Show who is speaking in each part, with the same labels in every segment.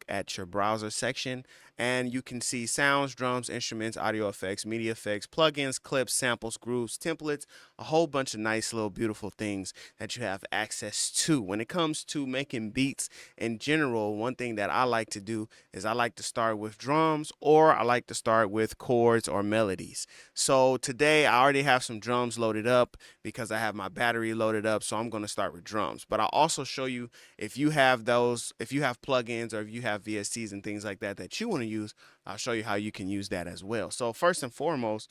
Speaker 1: at your browser section, and you can see sounds, drums, instruments, audio effects, media effects, plugins, clips, samples, grooves, templates, a whole bunch of nice little beautiful things that you have access to. When it comes to making beats in general, one thing that I like to do is I like to start with drums, or I like to start with chords or melodies. So today I already have some drums loaded up because I have my battery loaded up, so I'm going to start with drums. But I'll also show you, if you have those, if you have plugins or if you have VSTs and things like that that you want to use, I'll show you how you can use that as well. So first and foremost,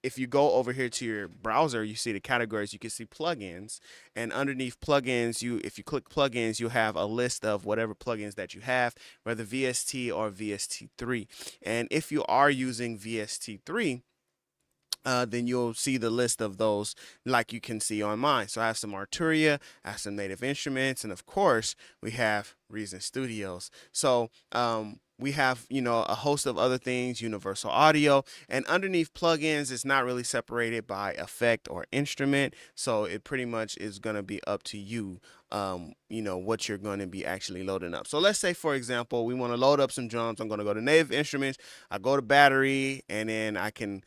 Speaker 1: if you go over here to your browser, you see the categories, you can see plugins, and underneath plugins, if you click plugins, you'll have a list of whatever plugins that you have, whether VST or VST3. And if you are using VST3, then you'll see the list of those like you can see on mine. So I have some Arturia, I have some Native Instruments, and of course we have Reason Studios. So we have, a host of other things, Universal Audio, and underneath plugins, it's not really separated by effect or instrument. So it pretty much is going to be up to you, what you're going to be actually loading up. So let's say, for example, we want to load up some drums. I'm going to go to Native Instruments, I go to battery, and then I can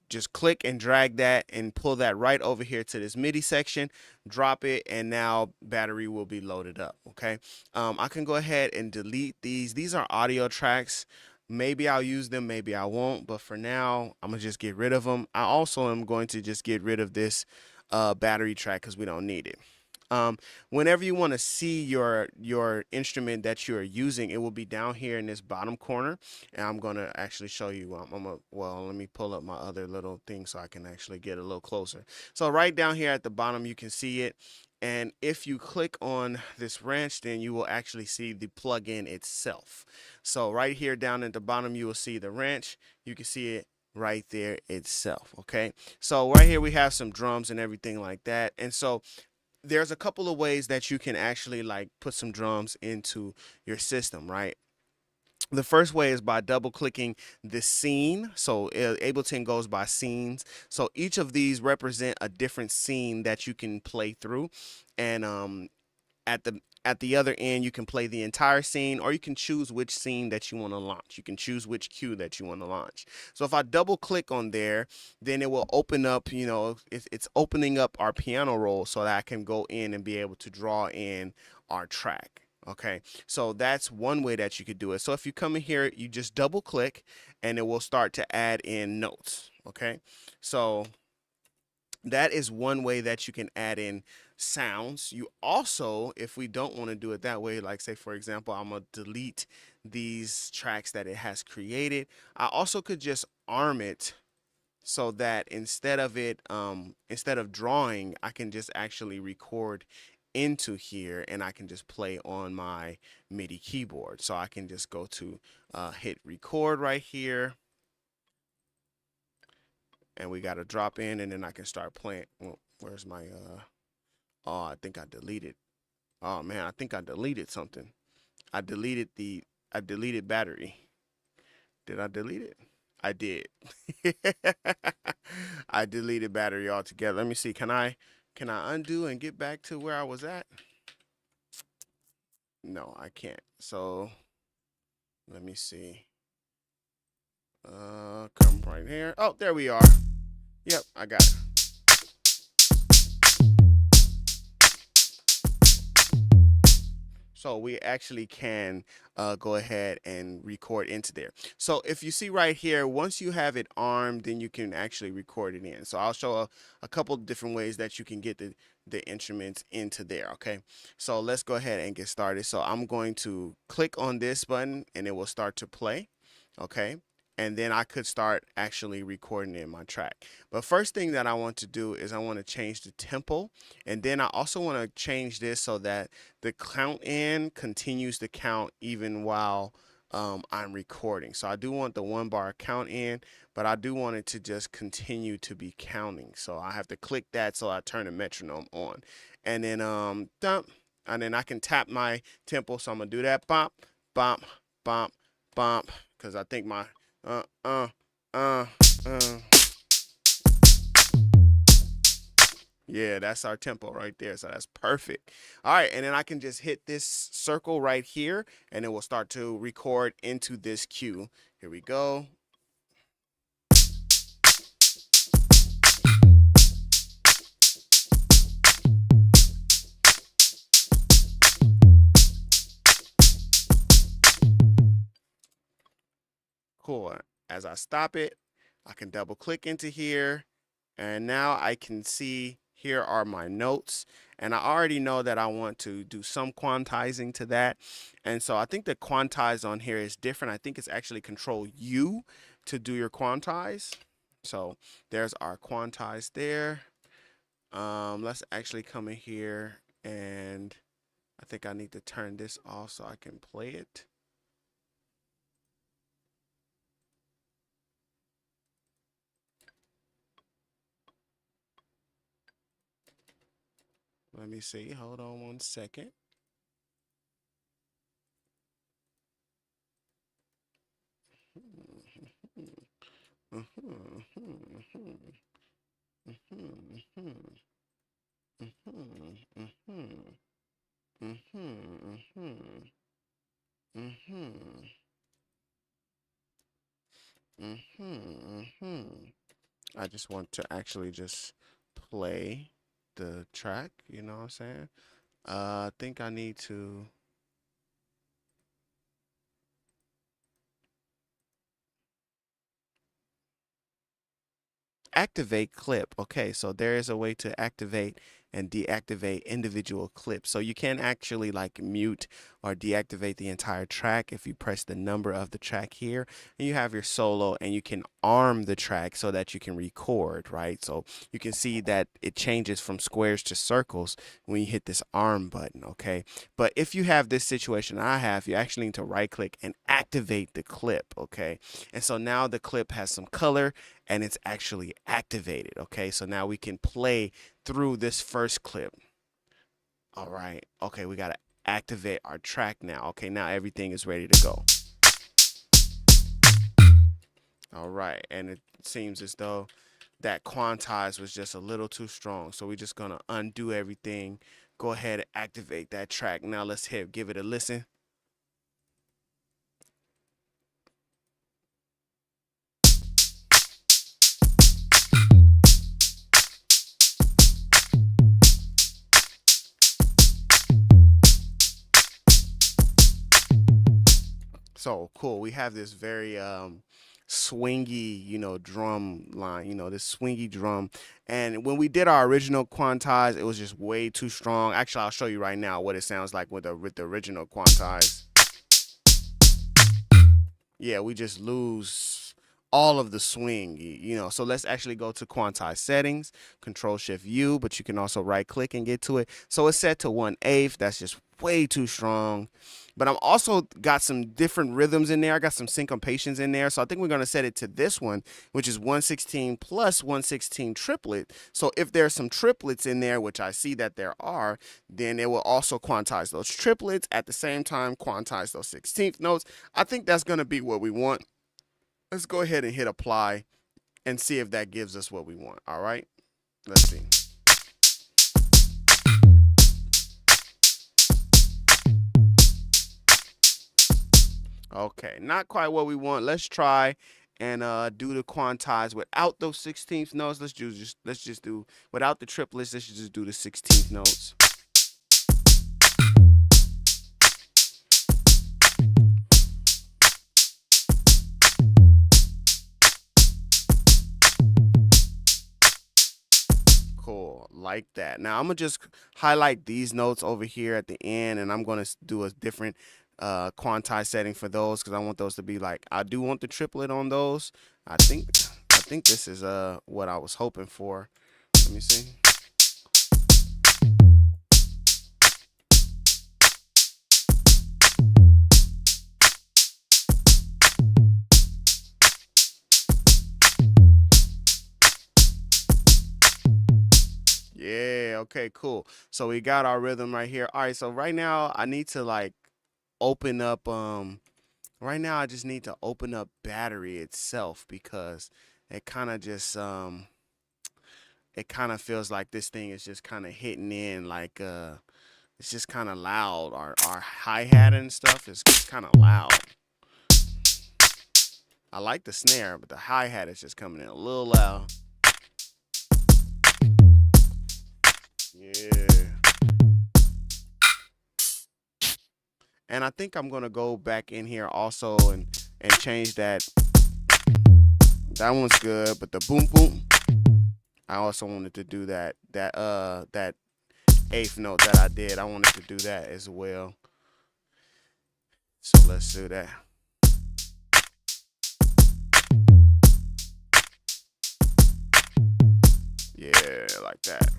Speaker 1: just click and drag that and pull that right over here to this MIDI section, drop it, and now battery will be loaded up. Okay. I can go ahead and delete these. These are audio tracks. Maybe I'll use them, maybe I won't, but for now, I'm gonna just get rid of them. I also am going to just get rid of this battery track because we don't need it. Whenever you want to see your instrument that you are using, it will be down here in this bottom corner, and I'm going to actually show you. Well, let me pull up my other little thing so I can actually get a little closer. So right down here at the bottom, you can see it. And if you click on this wrench, then you will actually see the plugin itself. So right here down at the bottom, you will see the wrench. You can see it right there itself. Okay. So right here we have some drums and everything like that. And so there's a couple of ways that you can actually like put some drums into your system, right? The first way is by double clicking the scene. So Ableton goes by scenes. So each of these represent a different scene that you can play through. And at the other end, you can play the entire scene, or you can choose which scene that you want to launch. You can choose which cue that you want to launch. So if I double click on there, then it will open up, it's opening up our piano roll so that I can go in and be able to draw in our track. Okay, so that's one way that you could do it. So if you come in here, you just double click and it will start to add in notes. Okay, so that is one way that you can add in sounds. You also, if we don't want to do it that way, like say, for example, I'm going to delete these tracks that it has created. I also could just arm it so that instead of drawing, I can just actually record into here, and I can just play on my MIDI keyboard. So I can just go to hit record right here, and we got to drop in, and then I can start playing. Well, where's my oh, I think I deleted. Oh man, I think I deleted something. I deleted battery. Did I delete it? I did. I deleted battery altogether. Let me see. Can I undo and get back to where I was at? No, I can't. So let me see. Come right here. Oh, there we are. Yep, I got it. So we actually can go ahead and record into there. So if you see right here, once you have it armed, then you can actually record it in. So I'll show a couple of different ways that you can get the instruments into there. Okay, so let's go ahead and get started. So I'm going to click on this button and it will start to play. Okay, and then I could start actually recording in my track. But first thing that I want to do is I want to change the tempo, and then I also want to change this so that the count in continues to count even while I'm recording. So I do want the 1 bar count in, but I do want it to just continue to be counting. So I have to click that so I turn the metronome on, and then dump, and then I can tap my tempo. So I'm gonna do that bump, bump, bump, bump, because I think my Yeah, that's our tempo right there. So that's perfect. All right, and then I can just hit this circle right here, and it will start to record into this cue. Here we go. Cool. As I stop it, I can double click into here, and now I can see here are my notes. And I already know that I want to do some quantizing to that. And so I think the quantize on here is different. I think it's actually Control U to do your quantize. So there's our quantize there. Let's actually come in here, and I think I need to turn this off so I can play it. Let me see. Hold on one second. I just want to actually just play the track, you know what I'm saying? I think I need to activate clip. Okay, so there is a way to activate and deactivate individual clips. So you can actually like mute or deactivate the entire track if you press the number of the track here, and you have your solo, and you can arm the track so that you can record, right? So you can see that it changes from squares to circles when you hit this arm button, okay? But if you have this situation I have, you actually need to right click and activate the clip, okay? And so now the clip has some color and it's actually activated, okay? So now we can play through this first clip. All right, okay, we gotta activate our track now. Okay, now everything is ready to go. All right, and it seems as though that quantize was just a little too strong. So we're just gonna undo everything, go ahead and activate that track. Now let's give it a listen. So cool. We have this very swingy, drum line, this swingy drum. And when we did our original quantize, it was just way too strong. Actually, I'll show you right now what it sounds like with the original quantize. Yeah, we just lose all of the swing, So let's actually go to quantize settings, Control Shift U, but you can also right click and get to it. So it's set to 1/8. That's just way too strong. But I'm also got some different rhythms in there. I got some syncopations in there. So I think we're going to set it to this one, which is 1/16 plus 1/16 triplet. So if there's some triplets in there, which I see that there are, then it will also quantize those triplets at the same time, quantize those 16th notes. I think that's going to be what we want. Let's go ahead and hit apply and see if that gives us what we want. All right, let's see. Okay, not quite what we want. Let's try and do the quantize without those 16th notes. Let's just do without the triplets. Let's just do the 16th notes. Cool, like that. Now I'm gonna just highlight these notes over here at the end, and I'm gonna do a different quantize setting for those because I want those to be like, I do want the triplet on those. I think this is what I was hoping for. Let me see. Yeah, okay, cool. So we got our rhythm right here. All right, so right now I need to like open up right now I just need to open up battery itself because it kind of just it kind of feels like this thing is just kind of hitting in like it's just kind of loud. Our hi-hat and stuff is kind of loud. I like the snare, but the hi-hat is just coming in a little loud. Yeah. And I think I'm gonna go back in here also and change that. That one's good, but the boom boom, I also wanted to do that eighth note that I did. I wanted to do that as well. So let's do that. Yeah, like that.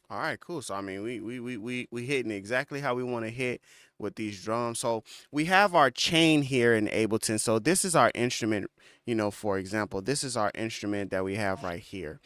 Speaker 1: All right, cool. So I mean, we hitting exactly how we want to hit with these drums. So we have our chain here in Ableton. So this is our instrument. You know, for example, this is our instrument that we have right here.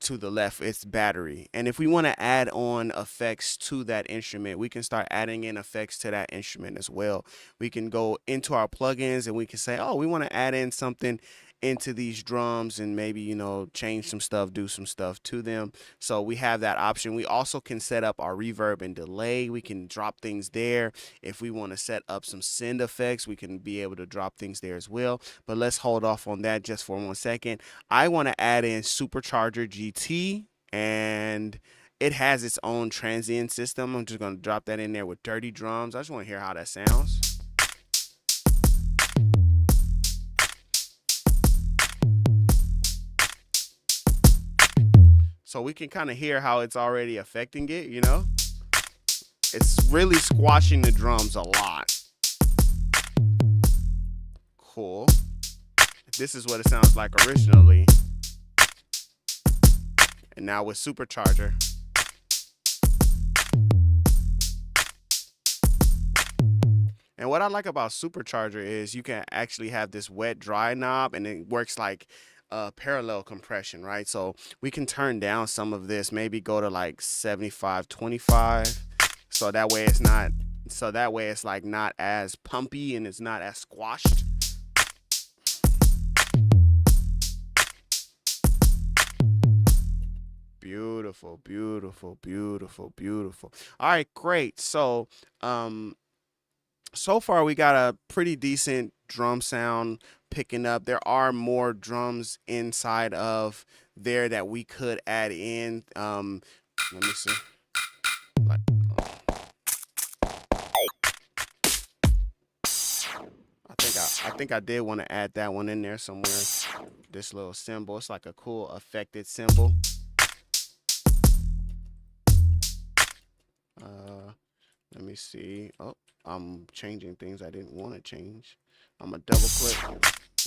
Speaker 1: To the left, it's battery. And if we want to add on effects to that instrument, we can start adding in effects to that instrument as well. We can go into our plugins and we can say, oh, we want to add in something into these drums and maybe, you know, change some stuff, do some stuff to them. So we have that option. We also can set up our reverb and delay. We can drop things there. If we want to set up some send effects, we can be able to drop things there as well. But let's hold off on that just for 1 second. I want to add in Supercharger GT, and it has its own transient system. I'm just going to drop that in there with dirty drums. I just want to hear how that sounds. So we can kind of hear how it's already affecting it, you know? It's really squashing the drums a lot. Cool. This is what it sounds like originally. And now with Supercharger. And what I like about Supercharger is you can actually have this wet dry knob, and it works like parallel compression, right? So we can turn down some of this, maybe go to like 75-25. So that way it's like not as pumpy and it's not as squashed. Beautiful, beautiful, beautiful, beautiful. All right, great. So so far we got a pretty decent drum sound picking up. There are more drums inside of there that we could add in. Let me see. Like, I think I did want to add that one in there somewhere. This little cymbal. It's like a cool affected cymbal. Let me see. Oh, I'm changing things I didn't want to change. I'm gonna double click.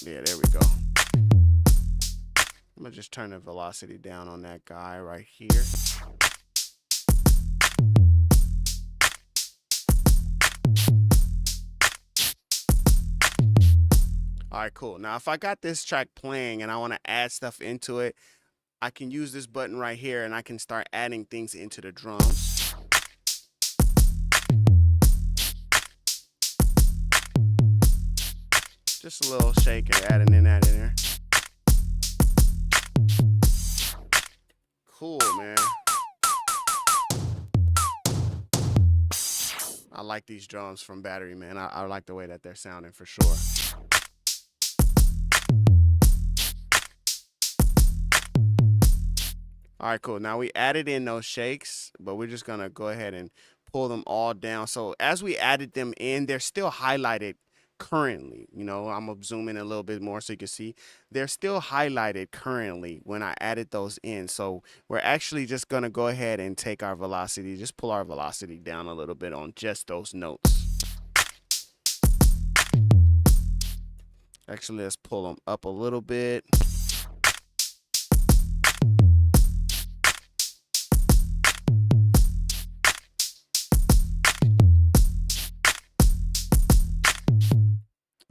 Speaker 1: Yeah, there we go. I'm gonna just turn the velocity down on that guy right here. All right, cool. Now, if I got this track playing and I want to add stuff into it, I can use this button right here and I can start adding things into the drums. Just a little shaker, adding in that in there. Cool, man. I like these drums from Battery, man. I like the way that they're sounding for sure. All right, cool. Now we added in those shakes, but we're just gonna go ahead and pull them all down. So as we added them in, they're still highlighted currently. You know, I'm gonna zoom in a little bit more so you can see they're still highlighted currently when I added those in. So we're actually just gonna go ahead and take our velocity, just pull our velocity down a little bit on just those notes. Actually, let's pull them up a little bit.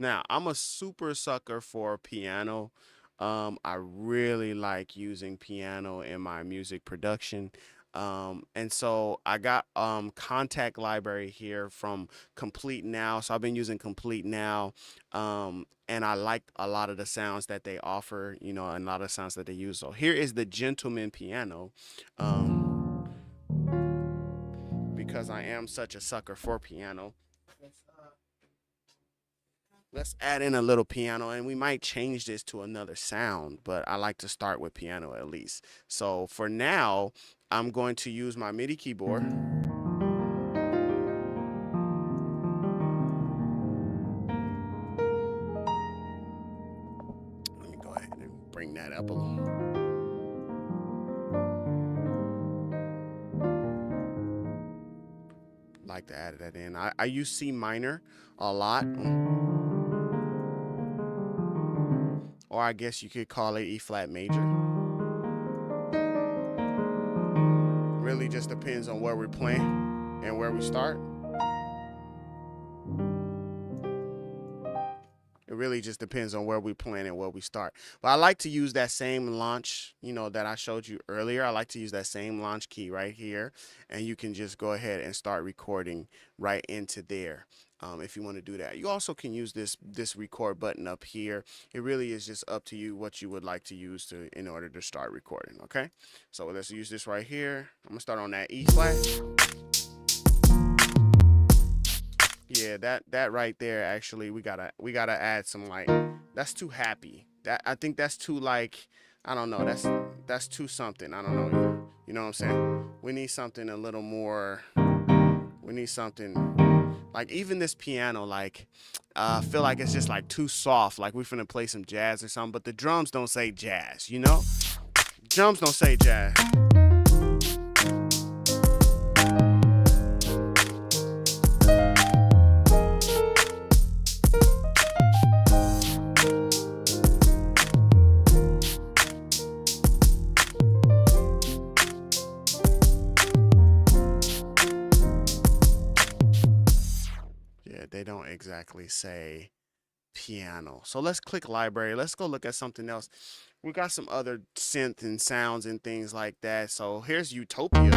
Speaker 1: Now, I'm a super sucker for piano. I really like using piano in my music production. And so I got contact library here from Complete Now. So I've been using Complete Now. And I like a lot of the sounds that they offer, you know, and a lot of sounds that they use. So here is the Gentleman piano. Because I am such a sucker for piano. Let's add in a little piano, and we might change this to another sound, but I like to start with piano at least. So for now, I'm going to use my MIDI keyboard. Let me go ahead and bring that up a little. Like to add that in. I use C minor a lot. Or I guess you could call it E flat major. Really just depends on where we're playing and where we start. It really just depends on where we playing and where we start. But I like to use that same launch, you know, that I showed you earlier. I like to use that same launch key right here. And you can just go ahead and start recording right into there. If you want to do that. You also can use this record button up here. It really is just up to you what you would like to use in order to start recording, okay? So let's use this right here. I'm gonna start on that E flat. Yeah, that right there, actually, we gotta add some, like, that's too happy. I think that's too, like, I don't know, that's too something. I don't know. You know what I'm saying? We need something a little more. We need something. Like, even this piano, like, I feel like it's just, like, too soft. Like, we're finna play some jazz or something, but the drums don't say jazz, you know? Drums don't say jazz. They don't exactly say piano. So let's click library. Let's go look at something else. We got some other synth and sounds and things like that. So here's Utopia.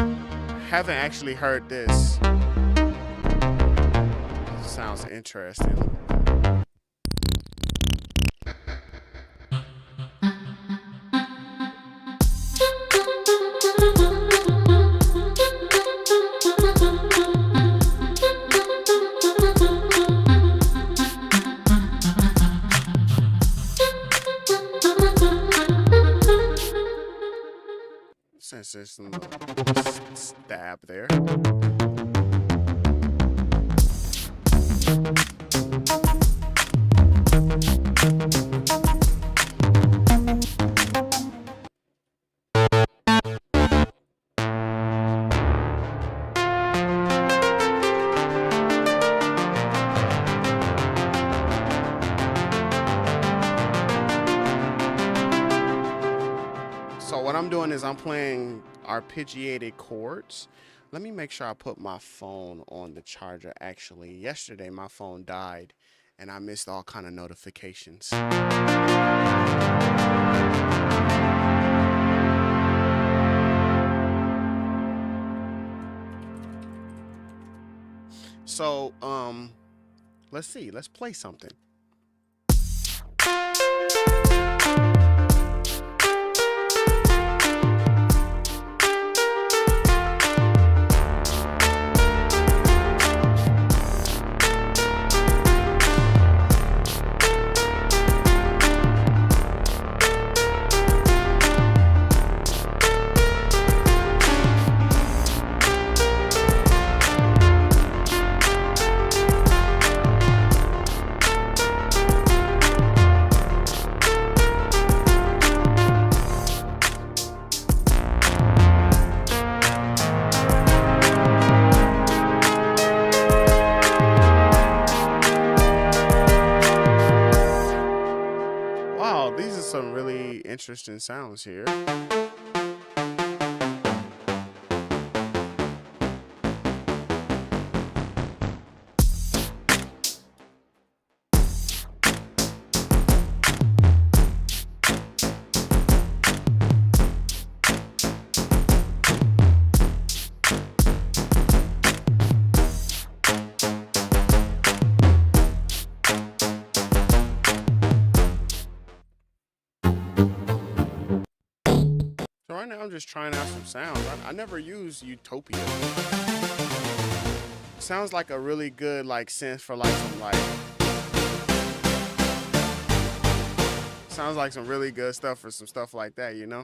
Speaker 1: Haven't actually heard this. Sounds interesting. Since there's some stab there. So what I'm doing is I'm playing arpeggiated chords. Let me make sure I put my phone on the charger. Actually, yesterday my phone died and I missed all kind of notifications. So, let's see. Let's play something. Wow, these are some really interesting sounds here. now I'm just trying out some sounds. I never used Utopia. Sounds like a really good like synth for like some like. Sounds like some really good stuff for some stuff like that, you know?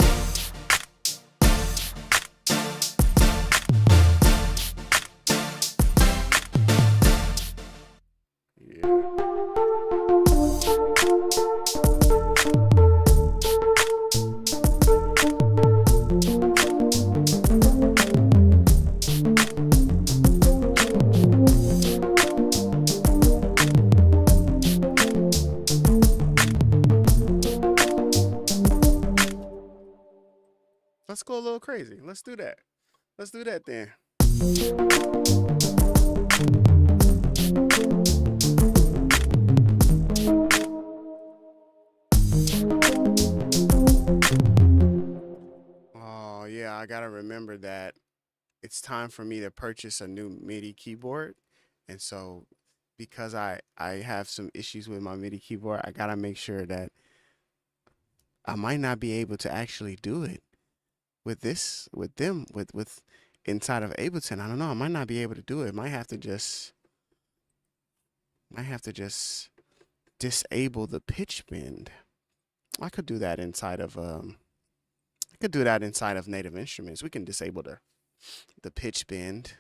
Speaker 1: Let's go a little crazy. Let's do that. Let's do that then. Oh, yeah, I gotta remember that it's time for me to purchase a new MIDI keyboard. And so because I have some issues with my MIDI keyboard, I gotta make sure that I might not be able to actually do it with this, with inside of Ableton. I don't know. I might not be able to do it. Might have to just disable the pitch bend. I could do that inside of Native Instruments. We can disable the pitch bend.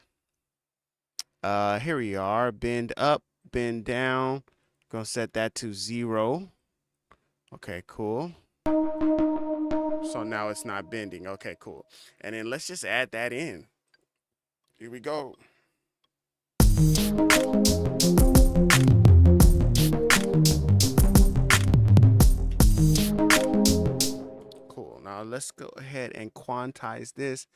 Speaker 1: Here we are. Bend up, bend down. Gonna set that to 0. Okay, cool. So now it's not bending. Okay, cool. And then let's just add that in. Here we go. Cool. Now let's go ahead and quantize this.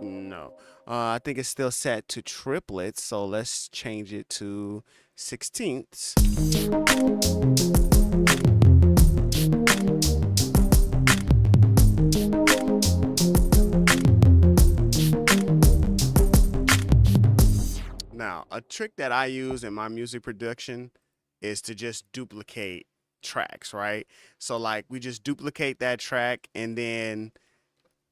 Speaker 1: No. I think it's still set to triplets, so let's change it to 16ths. Now, a trick that I use in my music production is to just duplicate tracks, right? So like we just duplicate that track, and then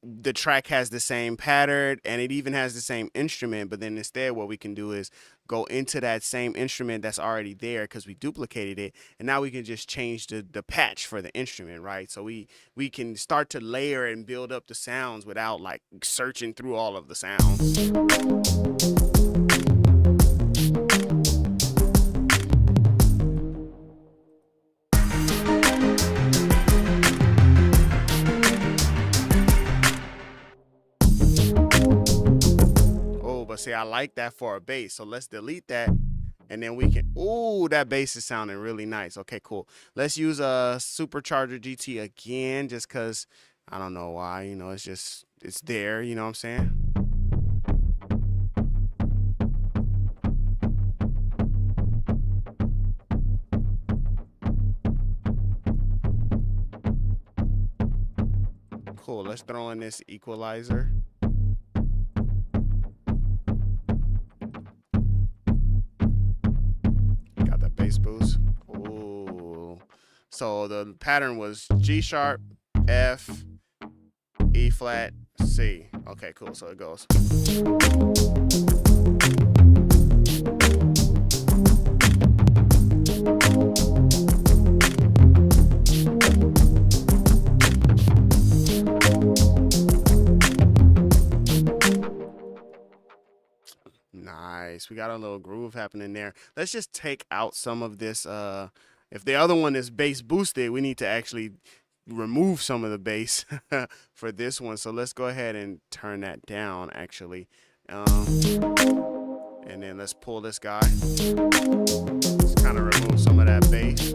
Speaker 1: the track has the same pattern and it even has the same instrument, but then instead what we can do is go into that same instrument that's already there because we duplicated it, and now we can just change the patch for the instrument, right? So we can start to layer and build up the sounds without like searching through all of the sounds. See, I like that for a bass, so let's delete that, and then we can, ooh, that bass is sounding really nice. Okay, cool. Let's use a Supercharger GT again, just because I don't know why, you know, it's there, you know what I'm saying? Cool, let's throw in this equalizer. Bass boost. Ooh. So the pattern was G sharp, F, E flat, C. Okay, cool. So it goes. Nice. We got a little groove happening there. Let's just take out some of this. If the other one is bass boosted, we need to actually remove some of the bass for this one. So let's go ahead and turn that down, actually. And then let's pull this guy. Let's kind of remove some of that bass.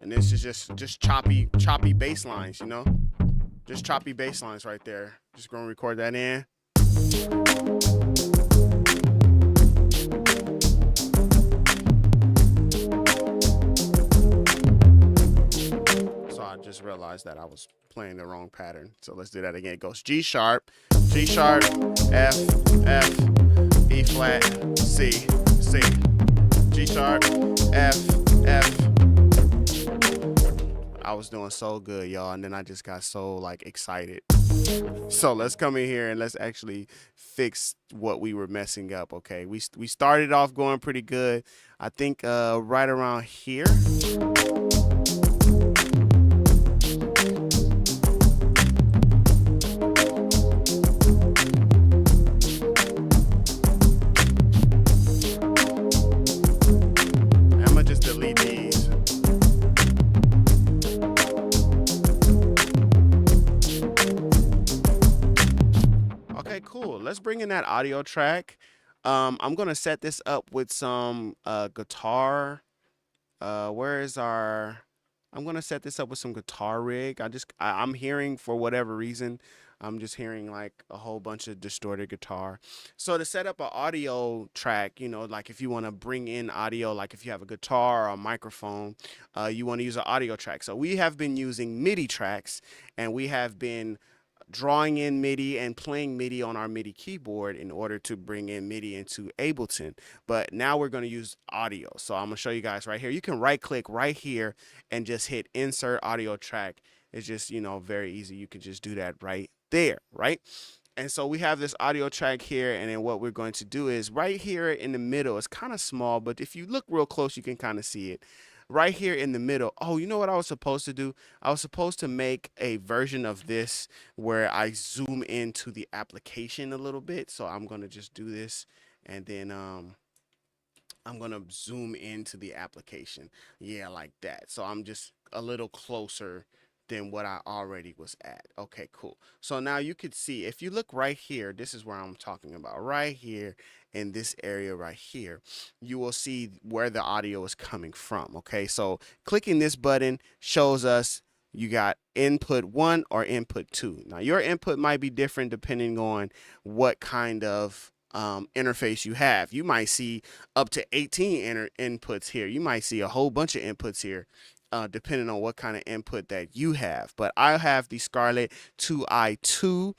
Speaker 1: And this is just choppy bass lines, you know? Just choppy bass lines right there. Just gonna record that in. So I just realized that I was playing the wrong pattern. So let's do that again. It goes G sharp, F, E flat, C, G sharp, F, F. I was doing so good, y'all, and then I just got so like excited. So let's come in here and let's actually fix what we were messing up. Okay, we started off going pretty good. I think right around here. I'm gonna just delete these. Okay, cool. Let's bring in that audio track. I'm gonna set this up with some guitar. Where is our? I'm gonna set this up with some guitar rig. I'm hearing, for whatever reason, I'm just hearing like a whole bunch of distorted guitar. So to set up an audio track, you know, like if you want to bring in audio, like if you have a guitar or a microphone, you want to use an audio track. So we have been using MIDI tracks, and we have been drawing in MIDI and playing MIDI on our MIDI keyboard in order to bring in MIDI into Ableton. But now we're going to use audio. So I'm going to show you guys right here. You can right click right here and just hit insert audio track. It's just, you know, very easy. You can just do that right there, right? And so we have this audio track here, and then what we're going to do is right here in the middle. It's kind of small, but if you look real close, you can kind of see it. Right here in the middle. Oh, you know what I was supposed to do? I was supposed to make a version of this where I zoom into the application a little bit. So I'm going to just do this, and then I'm going to zoom into the application. Yeah, like that. So I'm just a little closer than what I already was at. Okay, cool. So now you could see, if you look right here, this is where I'm talking about. Right here in this area right here, you will see where the audio is coming from. Okay, so clicking this button shows us you got input 1 or input 2. Now your input might be different depending on what kind of interface you have. You might see up to 18 inputs here. You might see a whole bunch of inputs here. Depending on what kind of input that you have. But I have the Scarlett 2i2.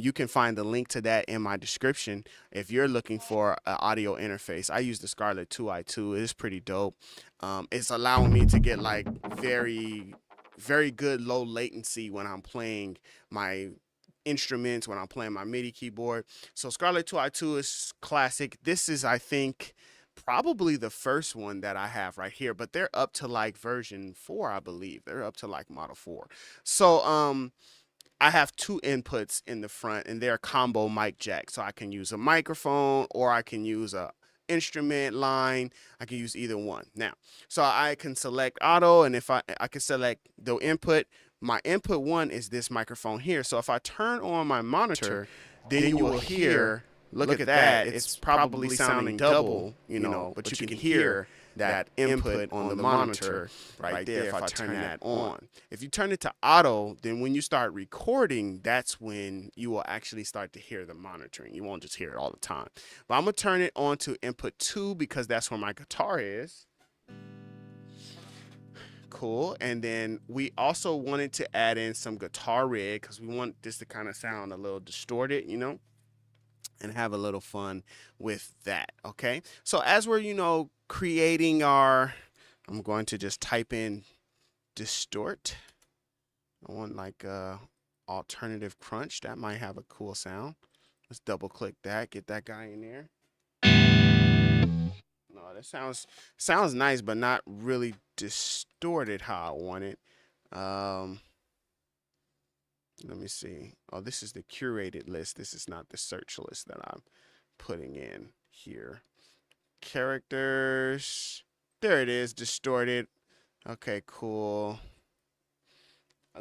Speaker 1: You can find the link to that in my description if you're looking for an audio interface. I use the Scarlett 2i2. It's pretty dope. It's allowing me to get like very good low latency when I'm playing my instruments, when I'm playing my MIDI keyboard. So Scarlett 2i2 is classic. This is, I think, probably the first one that I have right here, but they're up to like version 4, I believe. They're up to like model 4. So I have 2 inputs in the front, and they're combo mic jack. So I can use a microphone, or I can use a instrument line. I can use either one. Now, so I can select auto, and if I can select the input. My input 1 is this microphone here. So if I turn on my monitor, then you will hear. Look at that. It's probably sounding double, you know, but you can hear that input on the monitor right there if I turn that on. If you turn it to auto, then when you start recording, that's when you will actually start to hear the monitoring. You won't just hear it all the time. But I'm going to turn it on to input 2 because that's where my guitar is. Cool. And then we also wanted to add in some guitar rig because we want this to kind of sound a little distorted, you know, and have a little fun with that. Okay, so as we're, you know, creating our, I'm going to just type in distort. I want like alternative crunch. That might have a cool sound. Let's double click that, get that guy in there. No, that sounds nice, but not really distorted how I want it. Let me see. Oh, this is the curated list. This is not the search list that I'm putting in here. Characters. There it is, distorted. Okay, cool.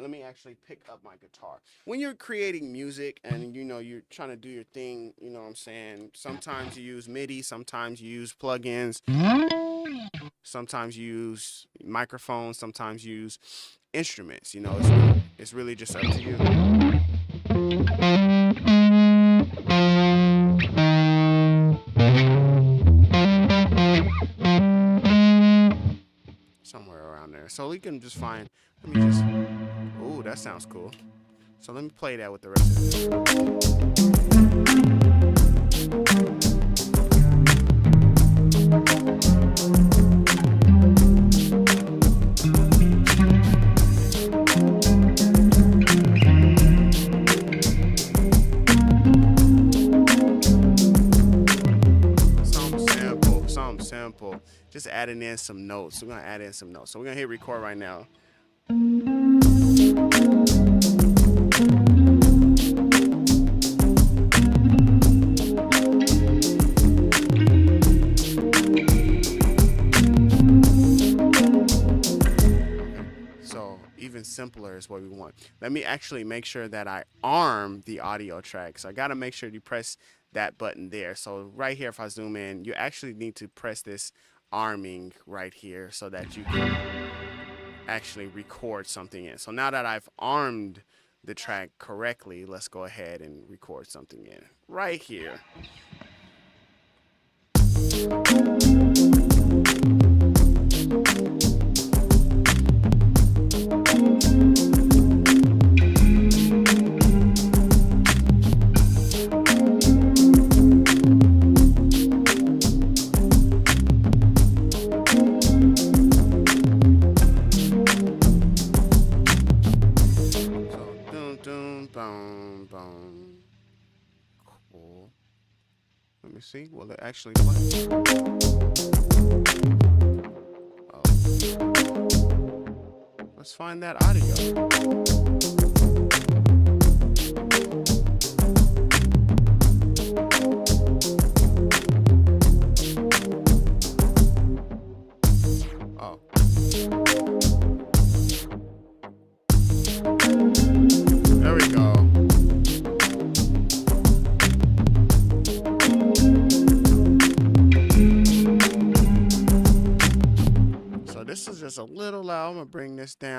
Speaker 1: Let me actually pick up my guitar. When you're creating music and, you know, you're trying to do your thing, you know what I'm saying? Sometimes you use MIDI, sometimes you use plugins, sometimes you use microphones, sometimes you use instruments. You know, it's really just up to you. Somewhere around there. So we can just find, let me just, ooh, that sounds cool. So let me play that with the rest of it. just adding in some notes. We're gonna add in some notes. So we're gonna hit record right now. So even simpler is what we want. Let me actually make sure that I arm the audio track. So I gotta make sure you press that button there. So right here, if I zoom in, you actually need to press this arming right here so that you can actually record something in. So now that I've armed the track correctly, let's go ahead and record something in right here. Boom, boom. Cool. Let me see. Will it actually play? Oh. Let's find that audio. Oh. There we go. So this is just a little loud. I'm gonna bring this down,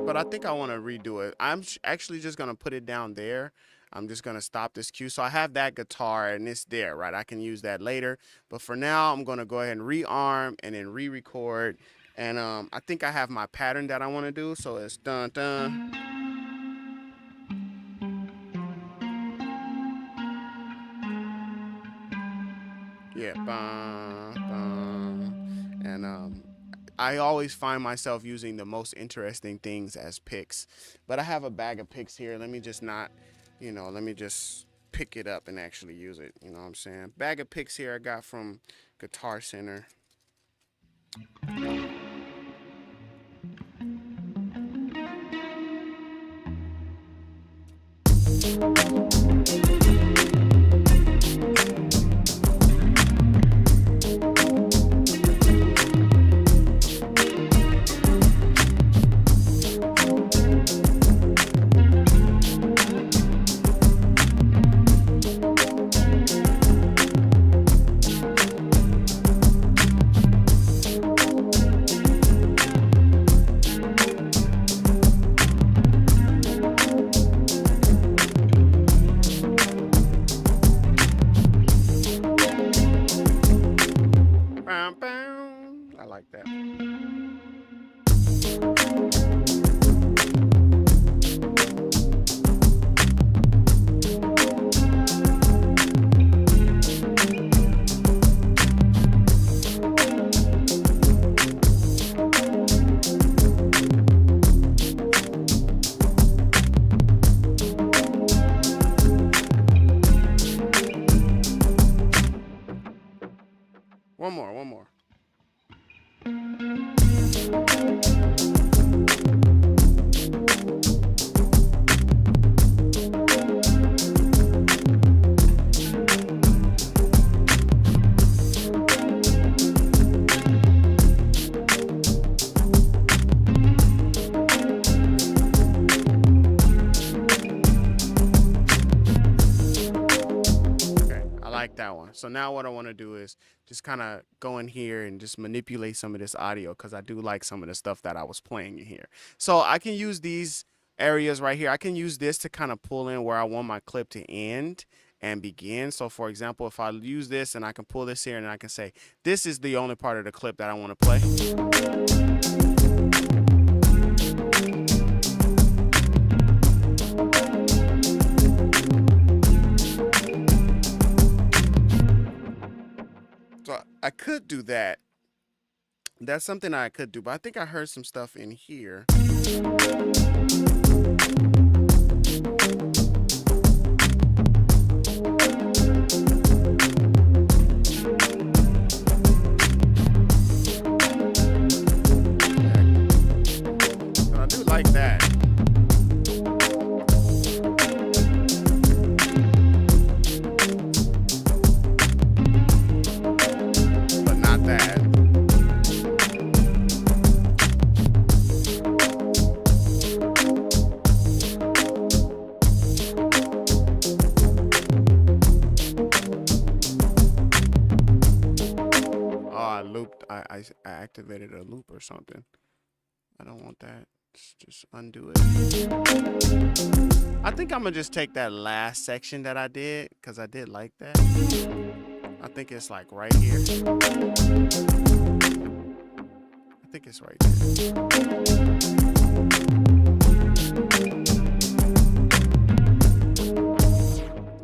Speaker 1: but I think I want to redo it. I'm actually just gonna put it down there. I'm just gonna stop this cue. So I have that guitar and it's there, right? I can use that later, but for now I'm gonna go ahead and rearm and then re-record. And I think I have my pattern that I want to do. So it's dun dun. Yeah, bum, bum. And I always find myself using the most interesting things as picks. But I have a bag of picks here. Let me just not, let me just pick it up and actually use it. You know what I'm saying? Bag of picks here I got from Guitar Center. I like that. One more. Like that one. So now what I want to do is just kind of go in here and just manipulate some of this audio because I do like some of the stuff that I was playing in here. So I can use these areas right here. I can use this to kind of pull in where I want my clip to end and begin. So for example, if I use this and I can pull this here and I can say, this is the only part of the clip that I want to play. So I could do that. That's something I could do, but I think I heard some stuff in here. I activated a loop or something. I don't want that. Let's just undo it. I think I'm gonna just take that last section that I did because I did like that. I think it's like right here. I think it's right there.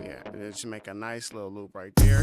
Speaker 1: Yeah, and just make a nice little loop right there.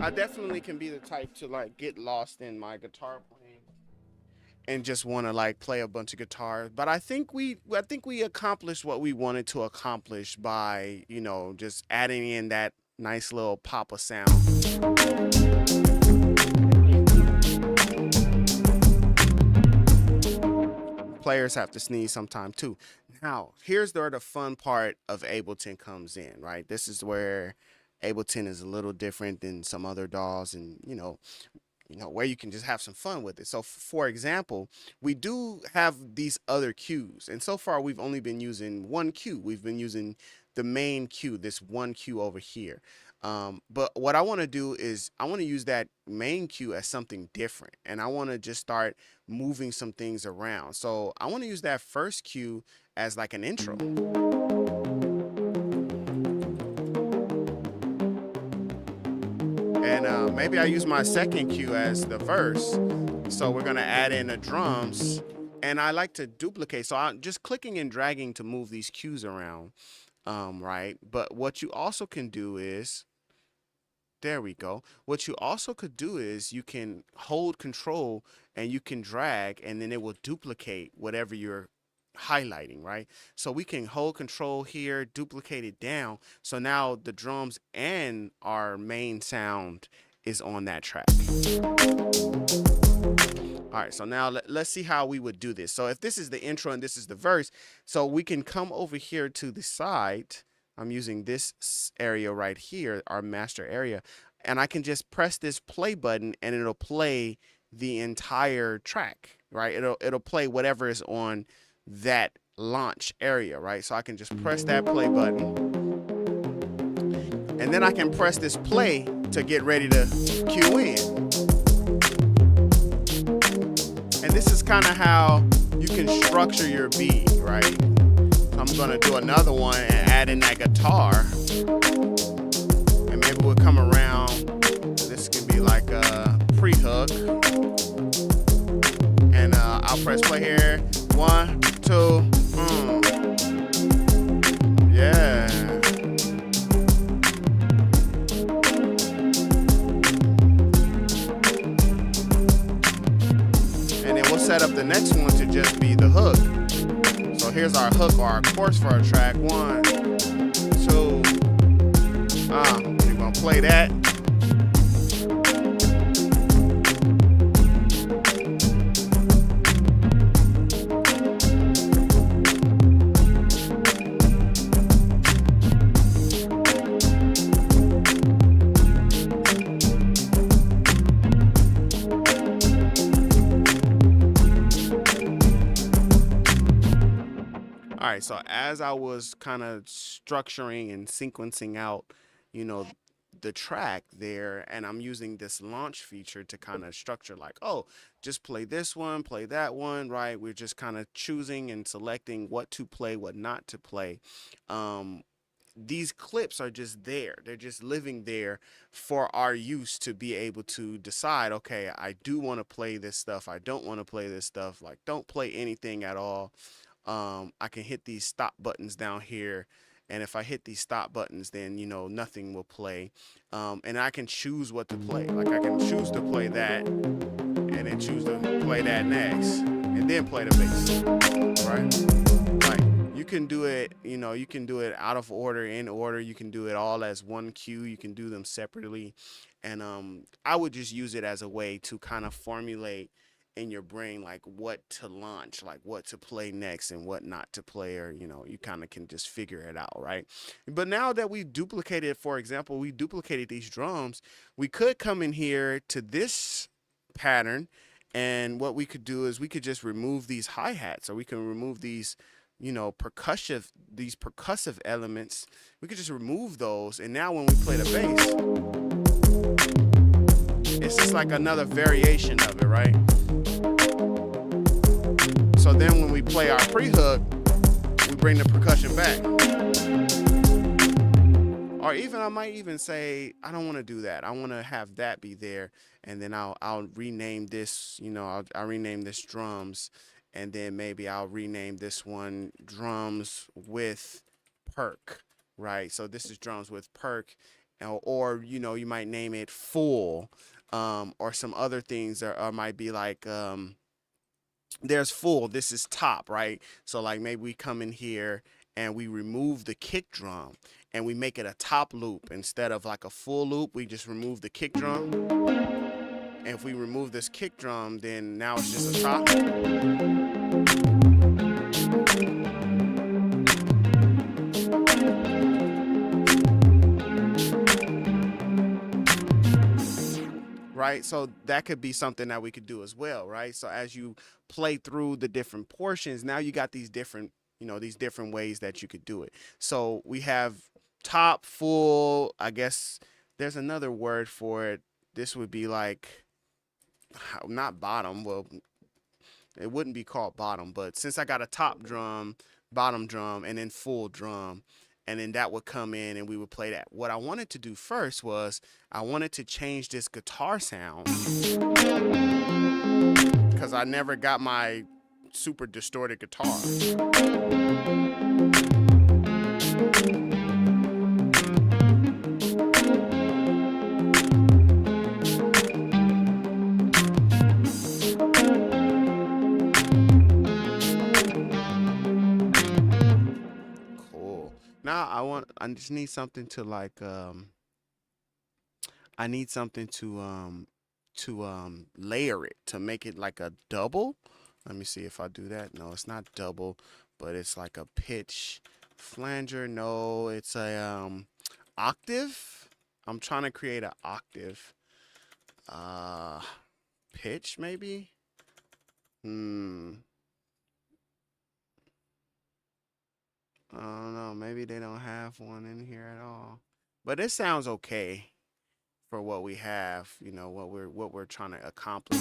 Speaker 1: I definitely can be the type to like get lost in my guitar playing and just want to like play a bunch of guitars. But I think we accomplished what we wanted to accomplish by, you know, just adding in that nice little pop of sound. Players have to sneeze sometime too. Now, here's where the fun part of Ableton comes in, right? This is where Ableton is a little different than some other DAWs, and where you can just have some fun with it. So for example, we do have these other cues, and so far we've only been using one cue. We've been using the main cue, this one cue over here. But what I want to do is I want to use that main cue as something different, and I want to just start moving some things around. So I want to use that first cue as like an intro. And maybe I use my second cue as the verse. So we're gonna add in the drums, and I like to duplicate. So I'm just clicking and dragging to move these cues around, right? But what you also can do is, there we go. What you also could do is you can hold control and you can drag, and then it will duplicate whatever you're highlighting, right? So we can hold control here, duplicate it down. So now the drums and our main sound is on that track. All right, so now let's see how we would do this. So if this is the intro and this is the verse, so we can come over here to the side. I'm using this area right here, our master area, and I can just press this play button and it'll play the entire track, right? It'll play whatever is on that launch area, right? So I can just press that play button, and then I can press this play to get ready to cue in. And this is kind of how you can structure your beat, right? I'm gonna do another one and add in that guitar, and maybe we'll come around. This can be like a pre-hook, and I'll press play here. 1, 2, yeah. And then we'll set up the next one to just be the hook. So here's our hook or our chorus for our track. 1, 2. We're gonna play that. All right, so as I was kind of structuring and sequencing out, the track there, and I'm using this launch feature to kind of structure like, oh, just play this one, play that one, right? We're just kind of choosing and selecting what to play, what not to play. these clips are just there. They're just living there for our use to be able to decide, okay, I do want to play this stuff. I don't want to play this stuff. Like, don't play anything at all. I can hit these stop buttons down here. And if I hit these stop buttons, then, you know, nothing will play. And I can choose what to play. Like, I can choose to play that and then choose to play that next and then play the bass, right? Like, you can do it, you know, you can do it out of order, in order. You can do it all as one cue. You can do them separately. And I would just use it as a way to kind of formulate in your brain like what to launch, like what to play next and what not to play, or you know, you kind of can just figure it out, right? But now that we duplicated, for example, we duplicated these drums, we could come in here to this pattern, and what we could do is we could just remove these hi-hats, or we can remove these, you know, percussive elements. We could just remove those, and now when we play the bass, it's just like another variation of it, right? So then when we play our pre-hook, we bring the percussion back. Or even, I might even say, I don't want to do that. I want to have that be there, and then I'll rename this, you know, I'll rename this drums, and then maybe I'll rename this one drums with perk, right? So this is drums with perk, or you know, you might name it full, or some other things, or might be like, there's full, this is top, right? So like maybe we come in here and we remove the kick drum and we make it a top loop instead of like a full loop. We just remove the kick drum, and if we remove this kick drum, then now it's just a top. Right? So that could be something that we could do as well, right? So as you play through the different portions, now you got these different, you know, these different ways that you could do it. So we have top, full, I guess there's another word for it. This would be like, not bottom. Well, it wouldn't be called bottom, but since I got a top drum, bottom drum, and then full drum, and then that would come in and we would play that. What I wanted to do first was I wanted to change this guitar sound, because I never got my super distorted guitar. Cool. Now I just need something to like, I need something to layer it, to make it like a double. Let me see if I do that. No, it's not double, but it's like a pitch flanger. No, it's a octave. I'm trying to create an octave. Pitch maybe. I don't know. Maybe they don't have one in here at all. But it sounds okay for what we have, you know, what we're trying to accomplish.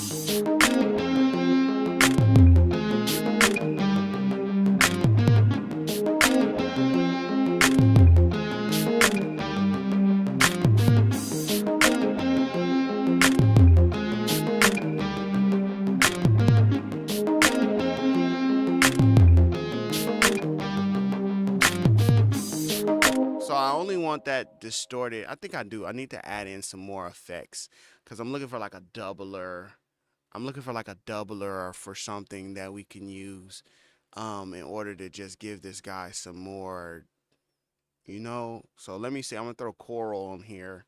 Speaker 1: So I only want that distorted. I think I do. I need to add in some more effects, because I'm looking for like a doubler. I'm looking for like a doubler, or for something that we can use in order to just give this guy some more, you know. So let me see. I'm gonna throw choral on here.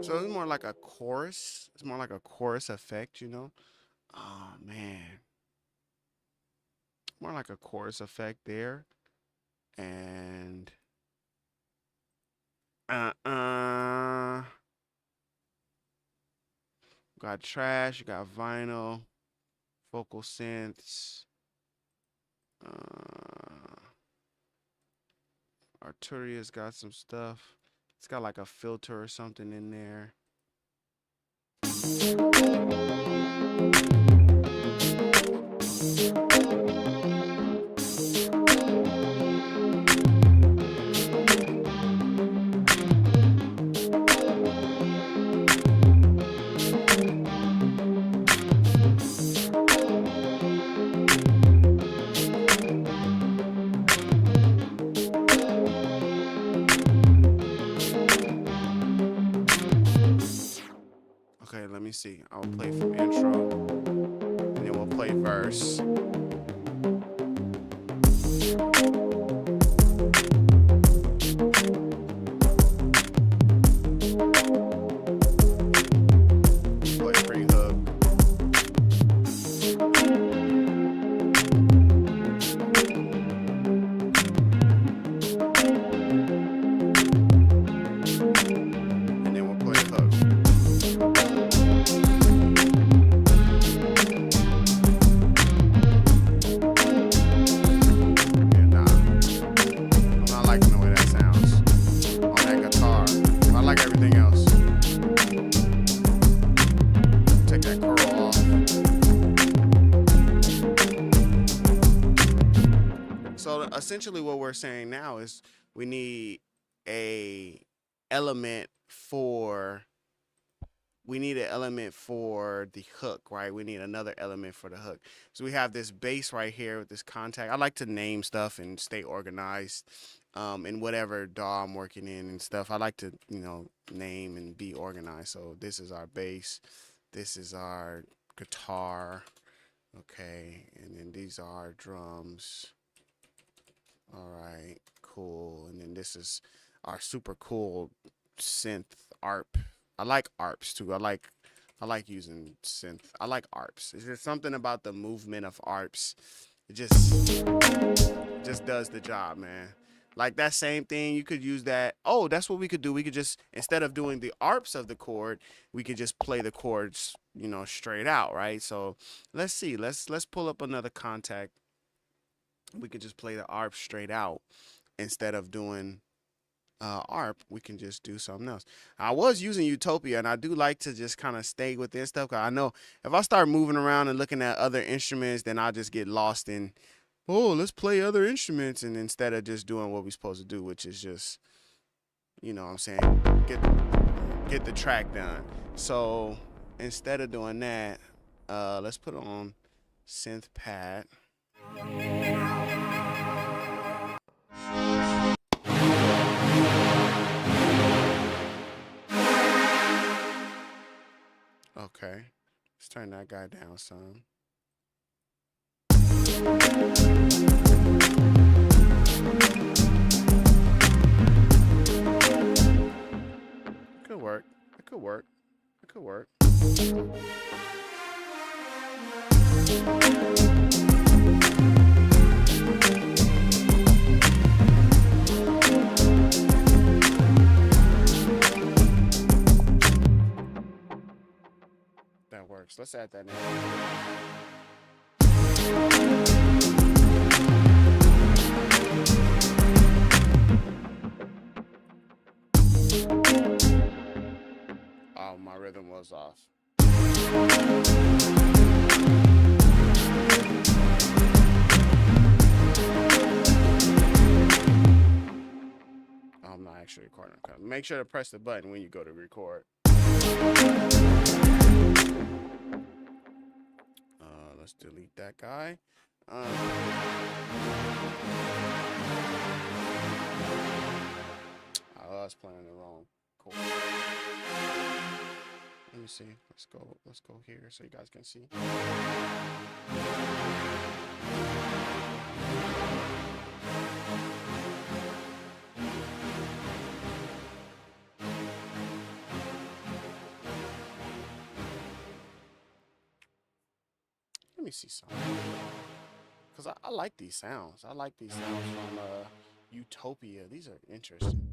Speaker 1: So it's more like a chorus. It's more like a chorus effect, you know. Oh man, more like a chorus effect there. And uh uh Got trash, you got vinyl, vocal synths, Arturia's got some stuff. It's got like a filter or something in there. Okay, let me see. I'll play from intro, and then we'll play verse. Play pre-hook. And then we'll play the hook. So essentially what we're saying now is we need a element for the hook, right? We need another element for the hook. So we have this bass right here with this contact. I like to name stuff and stay organized in whatever DAW I'm working in and stuff. I like to, name and be organized. So this is our bass. This is our guitar. Okay. And then these are our drums. All right, cool. And then this is our super cool synth ARP. I like ARPs too. I like using synth. I like ARPs. It's just something about the movement of ARPs. It just does the job, man. Like that same thing, you could use that. Oh, that's what we could do. We could just, instead of doing the ARPs of the chord, we could just play the chords, straight out, right? So let's see. Let's pull up another contact. We could just play the ARP straight out instead of doing ARP. We can just do something else. I was using Utopia, and I do like to just kind of stay with this stuff, because I know if I start moving around and looking at other instruments, then I'll just get lost in, oh, let's play other instruments, and instead of just doing what we're supposed to do, which is just, what I'm saying, get the track done. So instead of doing that, let's put on synth pad. Okay, let's turn that guy down some. It could work. It could work. It could work. That works. Let's add that in. Oh, my rhythm was off. Oh, I'm not actually recording. Make sure to press the button when you go to record. Let's delete that guy. I was playing the wrong chord. Let me see. Let's go here so you guys can see. Let me see something. Because I like these sounds. I like these sounds from Utopia. These are interesting.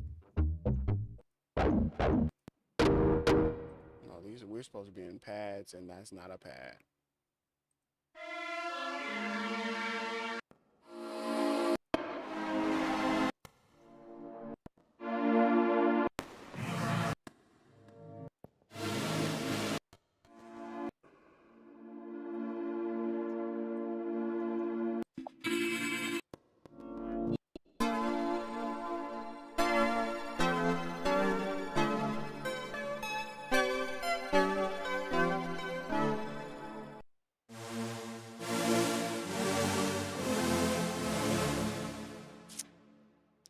Speaker 1: No, we're supposed to be in pads, and that's not a pad.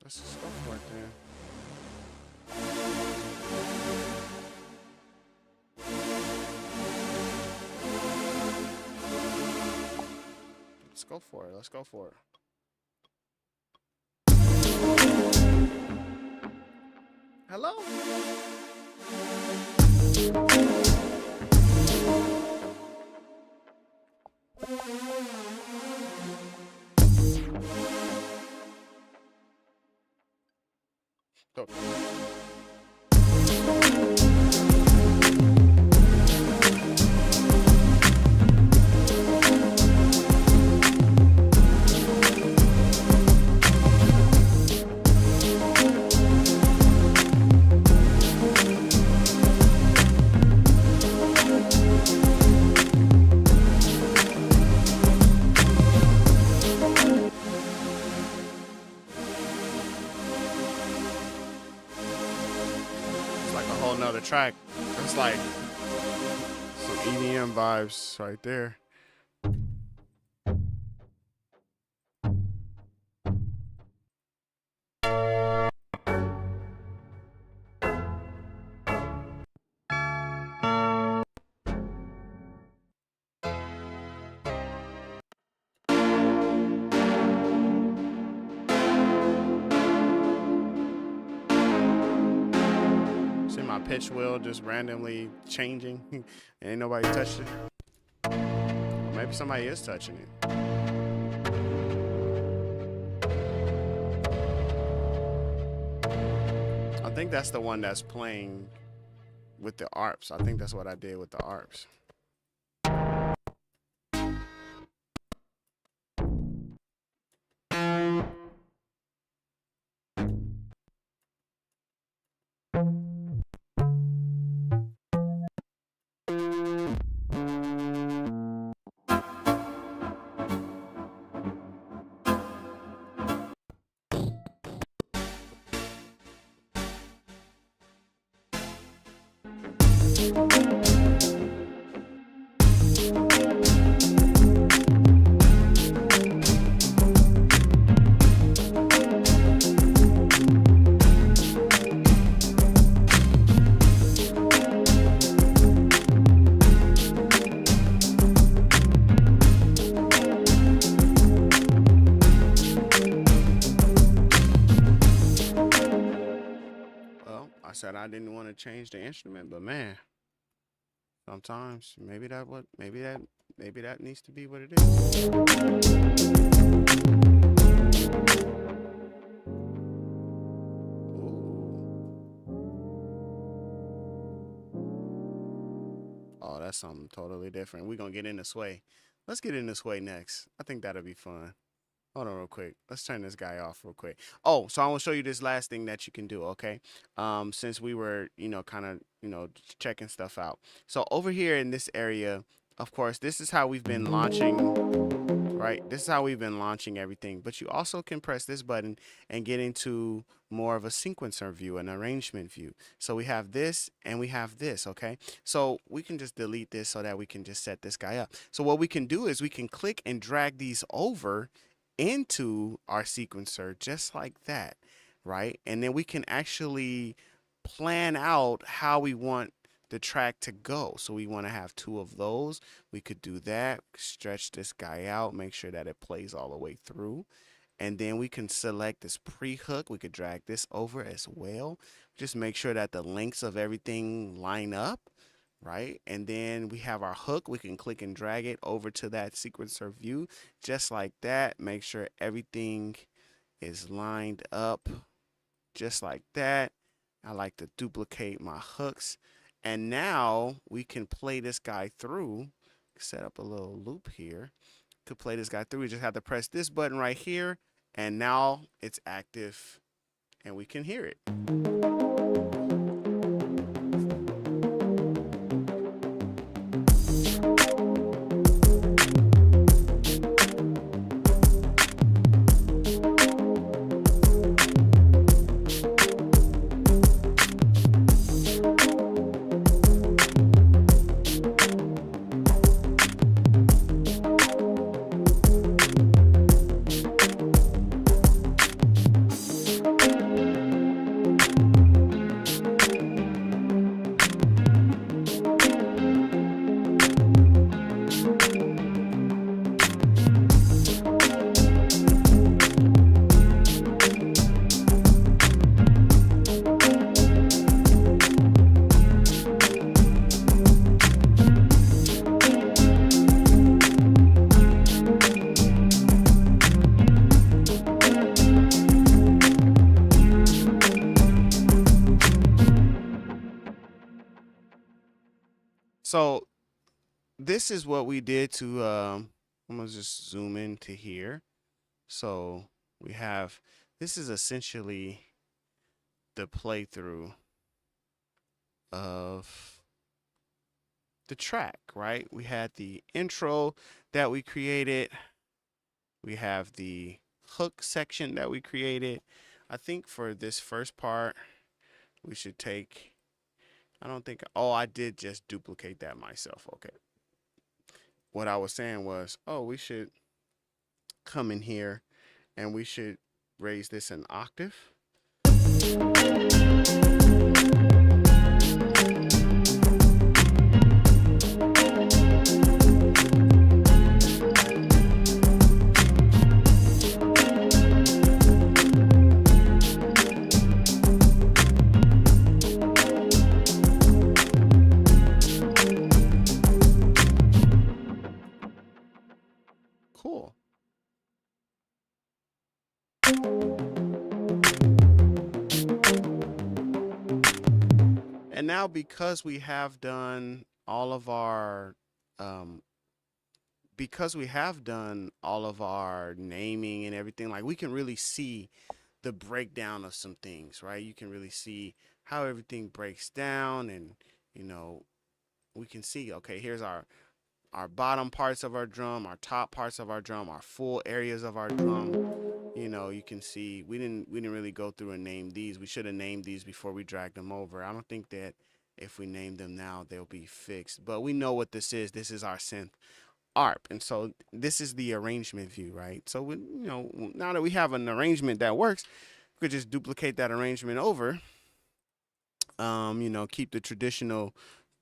Speaker 1: Let's just go for it then. Let's go for it. Let's go for it. Hello? Go. It's like a whole nother track. It's like some EDM vibes right there. See my pitch wheel just randomly changing. Ain't nobody touched it. Maybe somebody is touching it. I think that's the one that's playing with the ARPs. I think that's what I did with the ARPs. I said I didn't want to change the instrument, but man, sometimes maybe that needs to be what it is. Oh, that's something totally different. We're gonna get into sway. Let's get into sway next. I think that'll be fun. Hold on real quick. Let's turn this guy off real quick. Oh, so I want to show you this last thing that you can do, okay? Since we were, kind of, checking stuff out. So over here in this area, of course, this is how we've been launching, right? This is how we've been launching everything. But you also can press this button and get into more of a sequencer view, an arrangement view. So we have this and we have this, okay? So we can just delete this so that we can just set this guy up. So what we can do is we can click and drag these over into our sequencer just like that, right? And then we can actually plan out how we want the track to go. So we want to have 2 of those. We could do that, stretch this guy out, make sure that it plays all the way through. And then we can select this pre-hook. We could drag this over as well. Just make sure that the lengths of everything line up, right? And then we have our hook. We can click and drag it over to that sequencer view just like that. Make sure everything is lined up just like that. I like to duplicate my hooks And now we can play this guy through. Set up a little loop here to play this guy through. We just have to press this button right here, and now it's active and we can hear it. So this is what we did to, I'm gonna just zoom into here. So we have, this is essentially the playthrough of the track, right? We had the intro that we created. We have the hook section that we created. I think for this first part, we should take, I don't think, oh, I did just duplicate that myself. Okay. What I was saying was, oh, we should come in here and we should raise this an octave. Cool. And now because we have done all of our naming and everything, like we can really see the breakdown of some things, right? You can really see how everything breaks down, and you know, we can see, okay, here's our bottom parts of our drum, our top parts of our drum, our full areas of our drum. You know, you can see we didn't really go through and name these. We should have named these before we dragged them over. I don't think that if we name them now, they'll be fixed. But we know what this is. This is our synth ARP. And so this is the arrangement view, right? So we, you know, now that we have an arrangement that works, we could just duplicate that arrangement over. You know, keep the traditional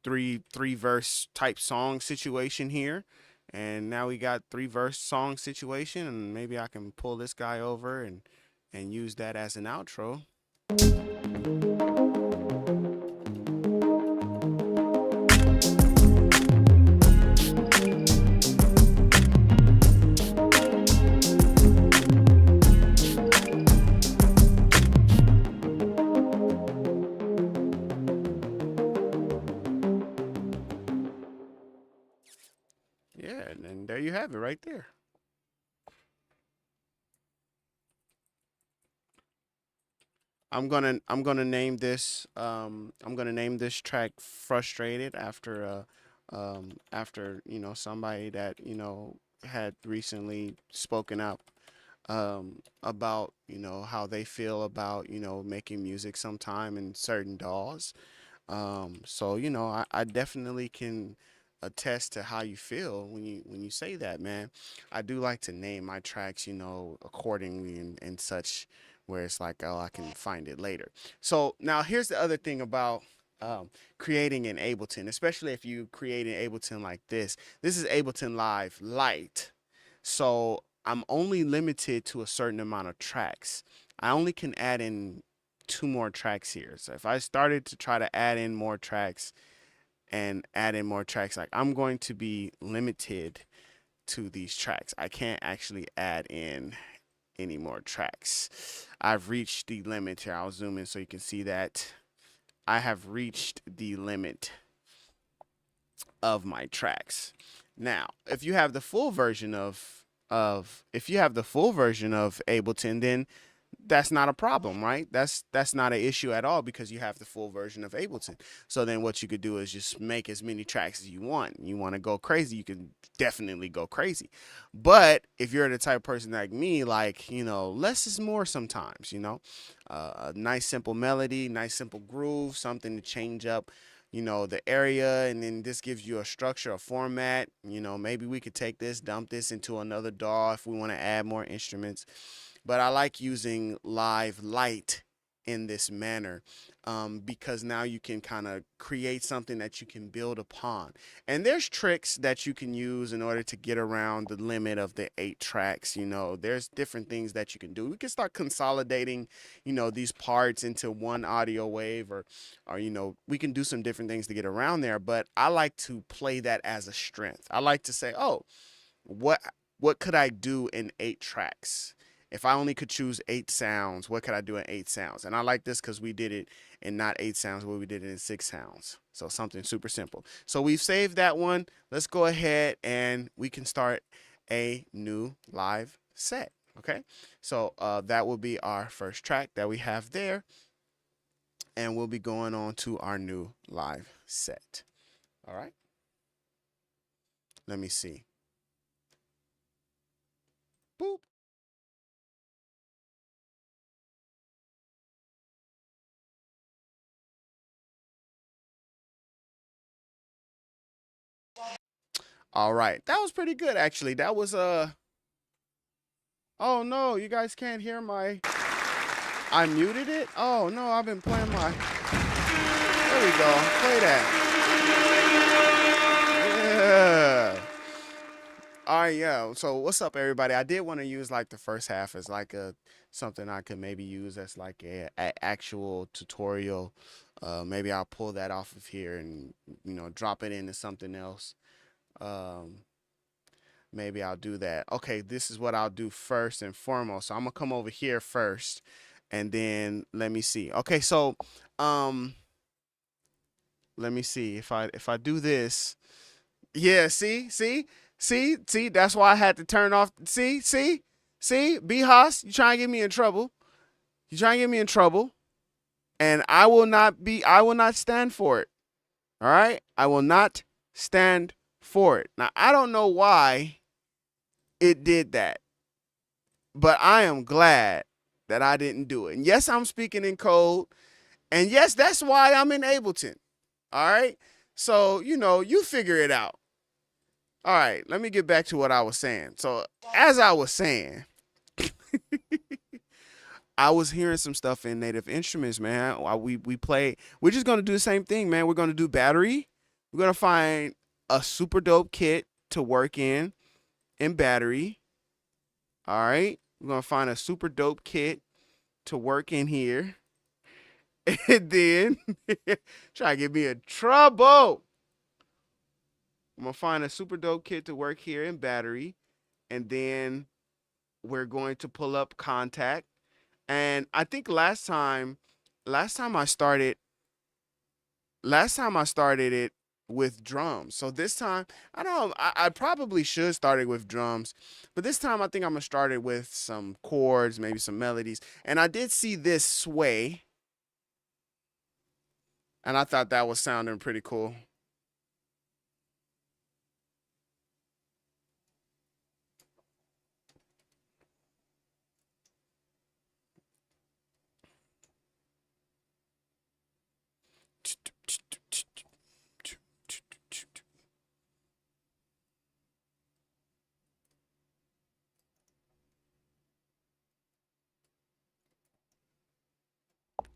Speaker 1: three verse type song situation here. And now we got 3-verse song situation, and maybe I can pull this guy over and use that as an outro. Yeah, and there you have it right there. I'm gonna name this track "Frustrated" after you know, somebody that, you know, had recently spoken up about, you know, how they feel about, you know, making music sometime in certain DAWs. So you know, I definitely can attest to how you feel when you say that, man. I do like to name my tracks, you know, accordingly and such, where it's like, oh, I can find it later. So now here's the other thing about creating in Ableton, especially if you create in Ableton like this. This is Ableton Live Lite, so I'm only limited to a certain amount of tracks. I only can add in 2 more tracks here. So if I started to try to add in more tracks, like, I'm going to be limited to these tracks. I can't actually add in any more tracks. I've reached the limit here. I'll zoom in so you can see that. I have reached the limit of my tracks. Now, if you have the full version of if you have the full version of Ableton, then that's not a problem, right? That's not an issue at all because you have the full version of Ableton. So then what you could do is just make as many tracks as you want. You want to go crazy, you can definitely go crazy. But if you're the type of person like me, like, you know, less is more sometimes, you know. A nice simple melody, nice simple groove, something to change up, you know, the area, and then this gives you a structure, a format. You know, maybe we could take this, dump this into another DAW if we want to add more instruments. But I like using Live Light in this manner, because now you can kind of create something that you can build upon. And there's tricks that you can use in order to get around the limit of the 8 tracks. You know, there's different things that you can do. We can start consolidating, you know, these parts into one audio wave, or you know, we can do some different things to get around there. But I like to play that as a strength. I like to say, oh, what could I do in 8 tracks? If I only could choose 8 sounds, what could I do in 8 sounds? And I like this because we did it in not 8 sounds, but we did it in 6 sounds. So something super simple. So we've saved that one. Let's go ahead and we can start a new live set. Okay. So that will be our first track that we have there. And we'll be going on to our new live set. All right. Let me see. Boop. All right. That was pretty good, actually. That was oh no, you guys can't hear my. I muted it? Oh no, I've been playing my. There we go. Play that. Yeah. All right, yeah. So what's up, everybody? I did want to use like the first half as like a something I could maybe use as like a actual tutorial. Maybe I'll pull that off of here and, you know, drop it into something else. Um, Maybe I'll do that. Okay, this is what I'll do first and foremost. So I'm gonna come over here first, and then let me see. Okay, so um, let me see if I do this. Yeah, see. That's why I had to turn off. See, B-Hoss, you trying to get me in trouble. You trying to get me in trouble, and I will not be. I will not stand for it. All right, I will not stand for it. Now I don't know why it did that, but I am glad that I didn't do it. And yes, I'm speaking in code. And yes, that's why I'm in Ableton. All right. So, you know, you figure it out. All right. Let me get back to what I was saying. So, as I was saying, I was hearing some stuff in Native Instruments, man. We play. We're just going to do the same thing, man. We're going to do battery. We're going to find a super dope kit to work in battery. All right. We're going to find a super dope kit to work in here. And then try to get me in trouble. I'm gonna find a super dope kit to work here in battery, and then we're going to pull up contact. And I think last time I started, it with drums. So this time, I don't know, I probably should start it with drums, but this time I think I'm gonna start it with some chords, maybe some melodies. And I did see this sway, and I thought that was sounding pretty cool.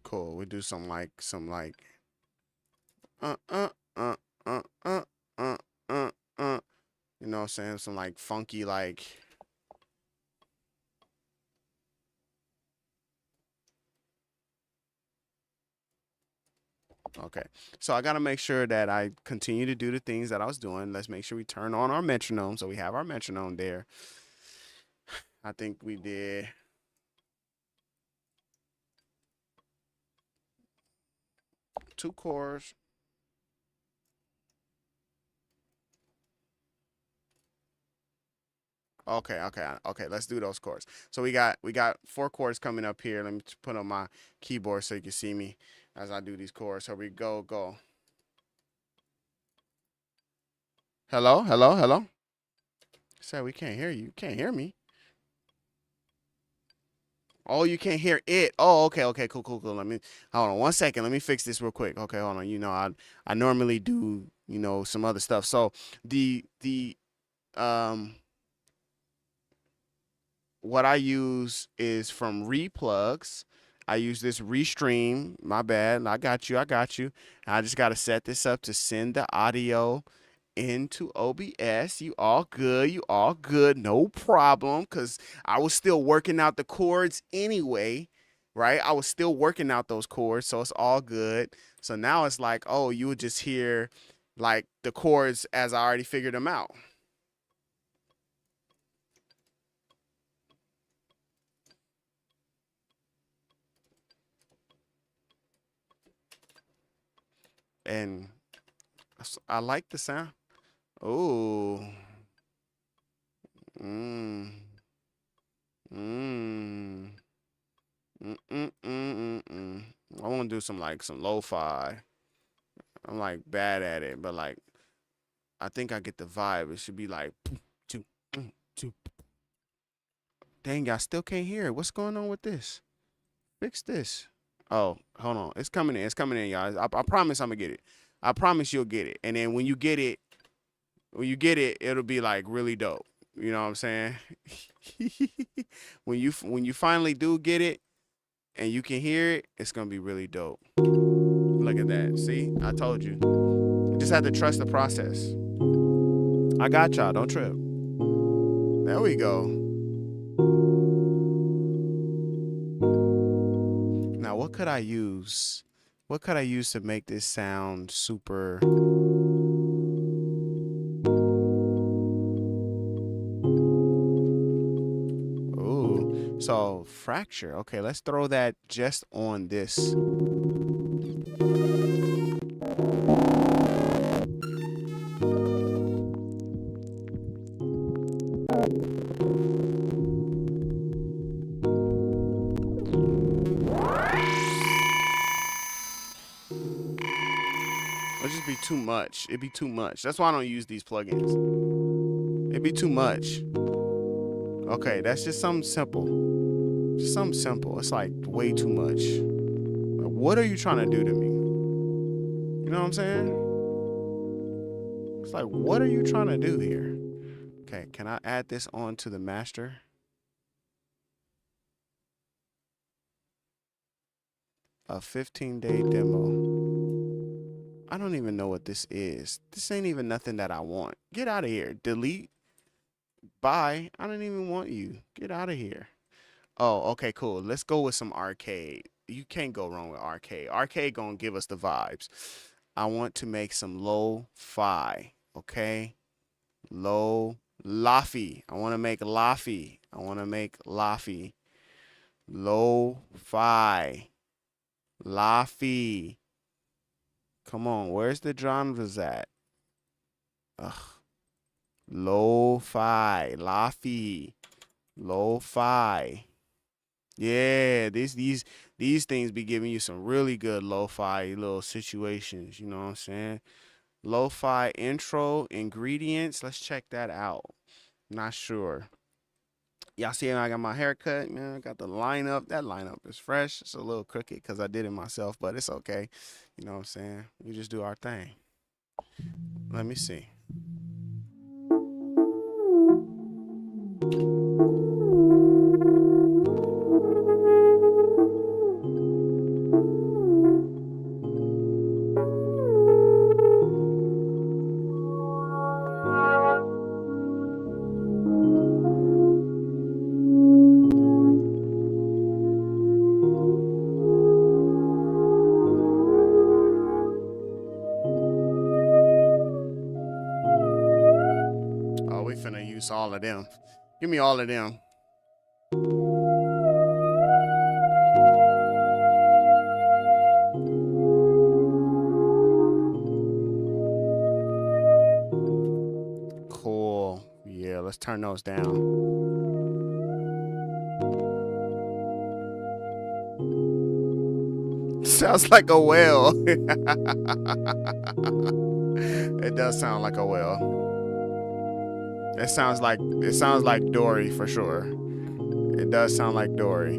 Speaker 1: Cool. We do some like uh uh uh uh uh uh uh. You know what I'm saying? Some like funky like. Okay. So I got to make sure that I continue to do the things that I was doing. Let's make sure we turn on our metronome. So we have our metronome there. I think we did. 2 chords. Okay, okay. Let's do those chords. So we got 4 chords coming up here. Let me put on my keyboard so you can see me as I do these chords. So we go. Hello. Say we can't hear you. You can't hear me. Oh, you can't hear it. Oh, okay. Cool. Let me hold on 1 second. Let me fix this real quick. Okay, hold on. You know, I normally do, you know, some other stuff. So the what I use is from Replugs. I use this Restream. My bad. I got you. I just got to set this up to send the audio into OBS. You all good. No problem. Because I was still working out the chords anyway, right? I was still working out those chords. So it's all good. So now it's like, oh, you would just hear like the chords as I already figured them out. And I like the sound. Oh. Mm. Mm. I want to do some lo-fi. I'm like bad at it, but like I think I get the vibe. It should be like two. Dang, I still can't hear it. What's going on with this? Fix this. Oh, hold on. It's coming in, y'all. I promise I'm gonna get it. I promise you'll get it. And then when you get it, it'll be like really dope. You know what I'm saying? when you finally do get it and you can hear it, it's gonna be really dope. Look at that. See? I told you. You just have to trust the process. I got y'all. Don't trip. There we go. Now, what could I use? What could I use to make this sound super? Ooh, so fracture. Okay, let's throw that just on this. It'll just be too much. It'd be too much. That's why I don't use these plugins. It'd be too much. Okay, that's just something simple. Just something simple. It's like way too much. Like, what are you trying to do to me? You know what I'm saying? It's like, what are you trying to do here? Okay, can I add this on to the master? A 15-day demo. I don't even know what this is. This ain't even nothing that I want. Get out of here. Delete. Bye. I don't even want you. Get out of here. Oh, okay, cool. Let's go with some arcade. You can't go wrong with arcade. Arcade gonna give us the vibes. I want to make some lo-fi, okay? Lo-fi. I want to make lo-fi. Lo-fi. Lo-fi. Come on, where's the drums at? Ugh. Lo-fi. Lo-fi. Yeah, these things be giving you some really good lo-fi little situations, you know what I'm saying? Lo-fi intro ingredients. Let's check that out. Not sure. Y'all see how I got my haircut, man? I got the lineup. That lineup is fresh. It's a little crooked because I did it myself, but it's okay. You know what I'm saying? We just do our thing. Let me see. Oh, we finna use all of them. Give me all of them. let's turn those down. Sounds like a whale. It does sound like a whale. It sounds like Dory for sure. It does sound like Dory.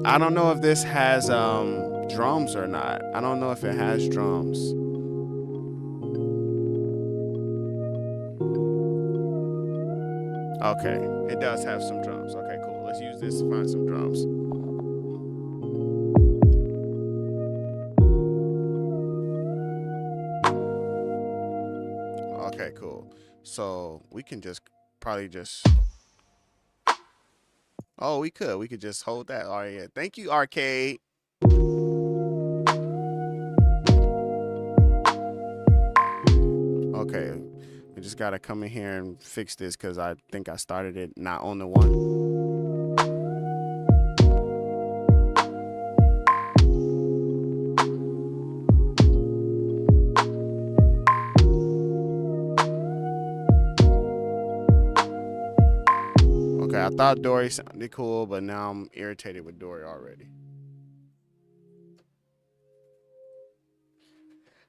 Speaker 1: I don't know if this has drums or not. I don't know if it has drums. Okay, it does have some drums. Okay, cool. Let's use this to find some drums. Okay, cool. So we can probably just. Oh, we could just hold that. All right, yeah. Thank you, Arcade. Okay, we just gotta come in here and fix this because I think I started it not on the one. I thought Dory sounded cool, but now I'm irritated with Dory already.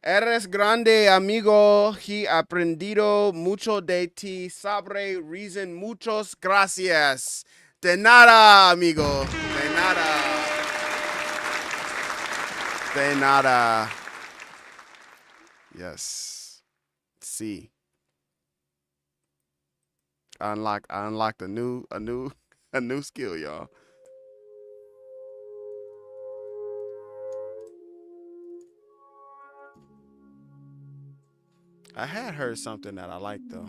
Speaker 1: Eres grande, amigo. He aprendido mucho de ti. Sabre reason. Muchos gracias. De nada, amigo. De nada. De nada. Yes. See. I unlocked a new skill, y'all. I had heard something that I liked though.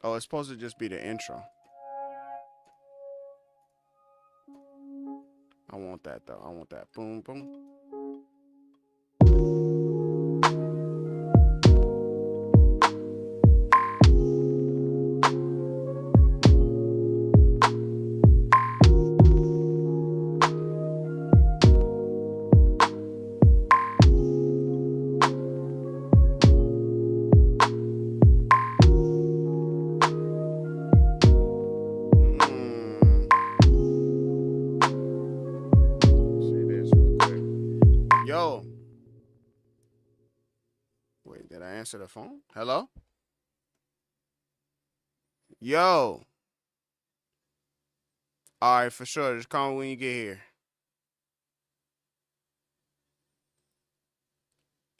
Speaker 1: Oh, it's supposed to just be the intro. I want that though. I want that. Boom, boom. Wait, did I answer the phone? Hello? Yo. All right, for sure. Just call me when you get here.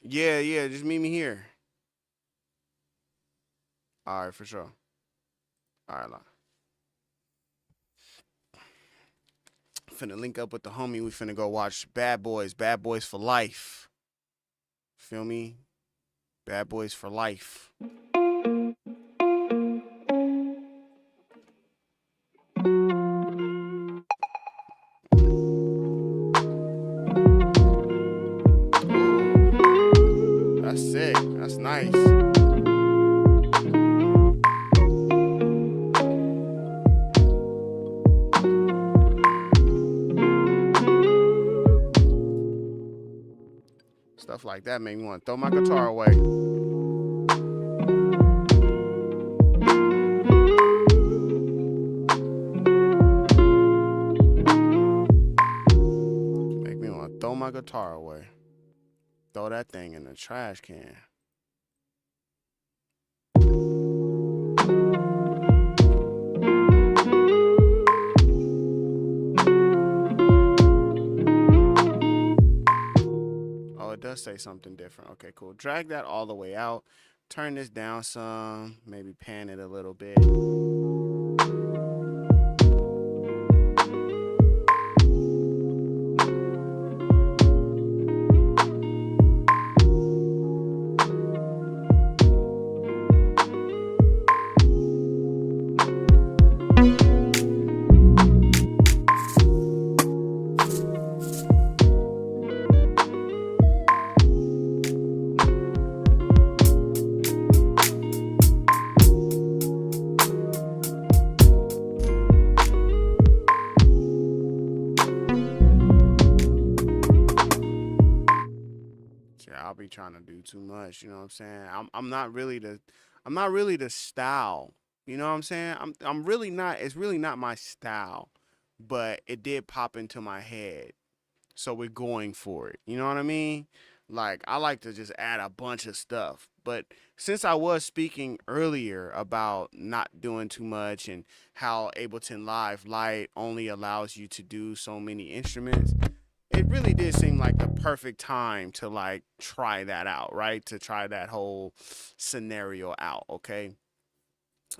Speaker 1: Yeah. Just meet me here. All right, for sure. All right, look. Finna link up with the homie. We finna go watch Bad Boys for Life. Feel me? Bad Boys for Life. That's sick. That's nice. Stuff like that make me want to throw my guitar away. Make me want to throw my guitar away. Throw that thing in the trash can. It does say something different. Okay, cool. Drag that all the way out. Turn this down some. Maybe pan it a little bit. I'll be trying to do too much. You know what I'm saying? I'm not really the style. You know what I'm saying? I'm really not. It's really not my style, but it did pop into my head, so we're going for it. You know what I mean? Like, I like to just add a bunch of stuff. But since I was speaking earlier about not doing too much and how Ableton Live Lite only allows you to do so many instruments, it really did seem like the perfect time to like try that out, right? To try that whole scenario out, okay?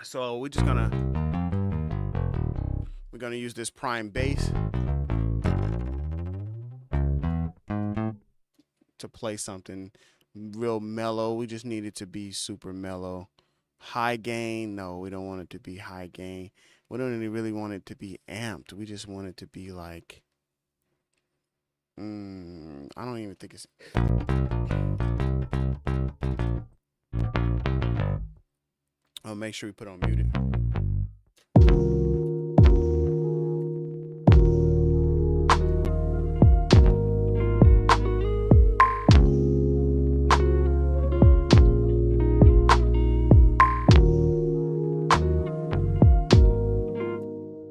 Speaker 1: So we're gonna use this prime bass to play something real mellow. We just need it to be super mellow. High gain, no, we don't want it to be high gain. We don't really want it to be amped. We just want it to be like, I don't even think it's. I'll make sure we put on muted.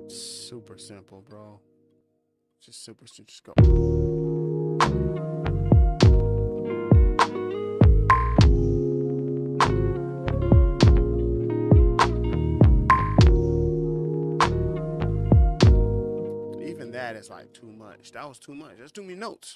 Speaker 1: Super simple, bro. Just super simple. Just go. Even that is like too much. That was too much. That's too many notes.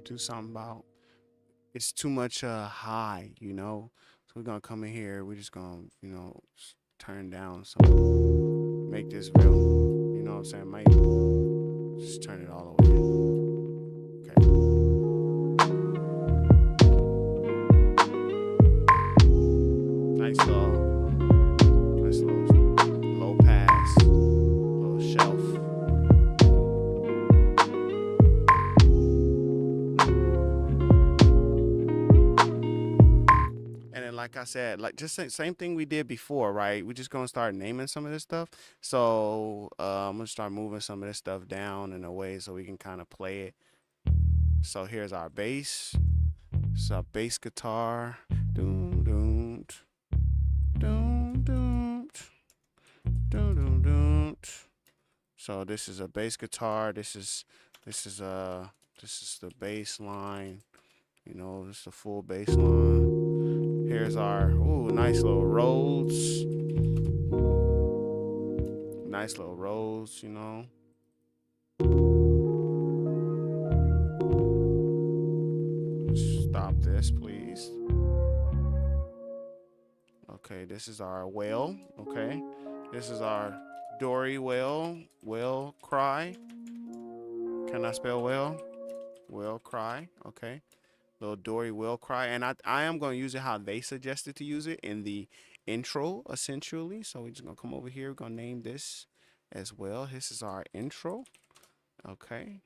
Speaker 1: Do something about it's too much high, you know. So we're gonna come in here. We're just gonna, you know, turn down some, make this real. You know what I'm saying? Might just turn it all the way. Okay. Nice little low pass, little shelf. Like I said, like just same thing we did before, right? We're just gonna start naming some of this stuff. So I'm gonna start moving some of this stuff down in a way so we can kind of play it. So here's our bass. It's a bass guitar. Doom doom doom doom doom doom doom. So this is a bass guitar. This is the bass line. You know, this is the full bass line. Here's our, nice little Rhodes. Nice little Rhodes, you know. Stop this, please. Okay, this is our whale, okay. This is our Dory whale, whale cry. Can I spell whale? Whale cry, okay. Little Dory will cry, and I am going to use it how they suggested to use it in the intro, essentially. So we're just going to come over here. We're going to name this as well. This is our intro. Okay.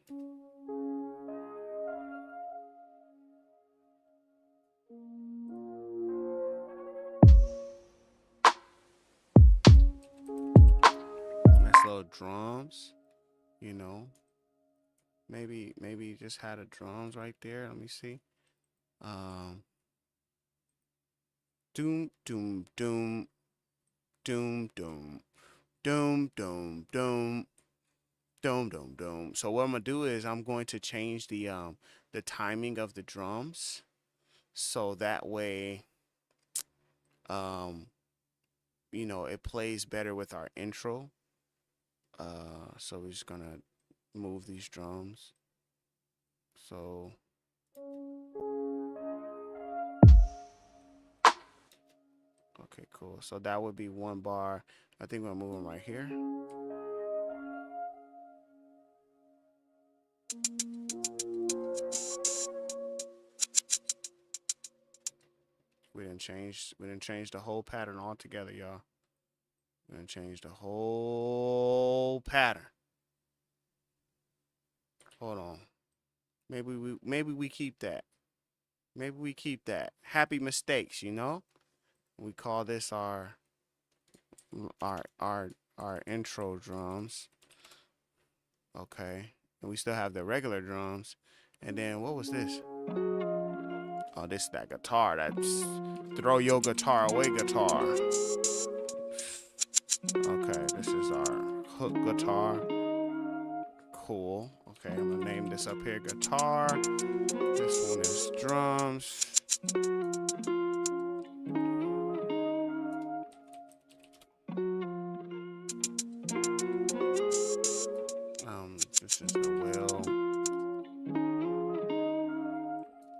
Speaker 1: Nice little drums, you know. Maybe just had a drums right there. Let me see. Doom doom doom doom doom doom doom doom doom doom doom. So what I'm gonna do is I'm going to change the timing of the drums, so that way you know, it plays better with our intro. So we're just gonna move these drums. So okay, cool. So that would be one bar. I think we're gonna move them right here. We didn't change the whole pattern altogether, y'all. We didn't change the whole pattern. Hold on. Maybe we keep that. Maybe we keep that. Happy mistakes, you know? We call this our intro drums. Okay. And we still have the regular drums. And then what was this? Oh, this is that guitar. That's throw your guitar away guitar. Okay, this is our hook guitar. Cool. Okay, I'm gonna name this up here guitar. This one is drums. This is the wheel.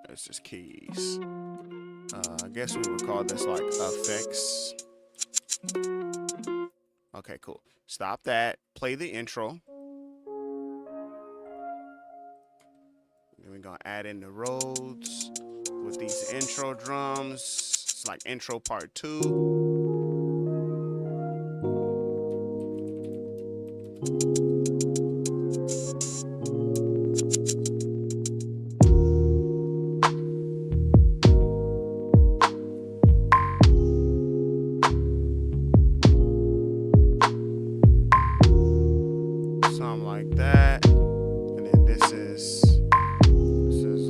Speaker 1: This is keys. I guess we would call this like effects. Okay, cool. Stop that. Play the intro. Then we're gonna add in the Rhodes with these intro drums. It's like intro part 2. Something like that. And then this is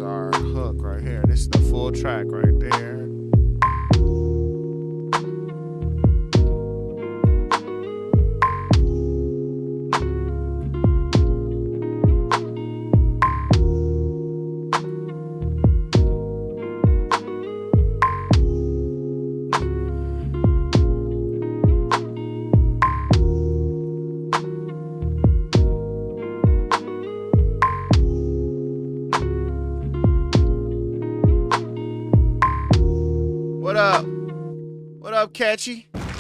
Speaker 1: our hook right here. This is the full track right there. What up? What up, Catchy? What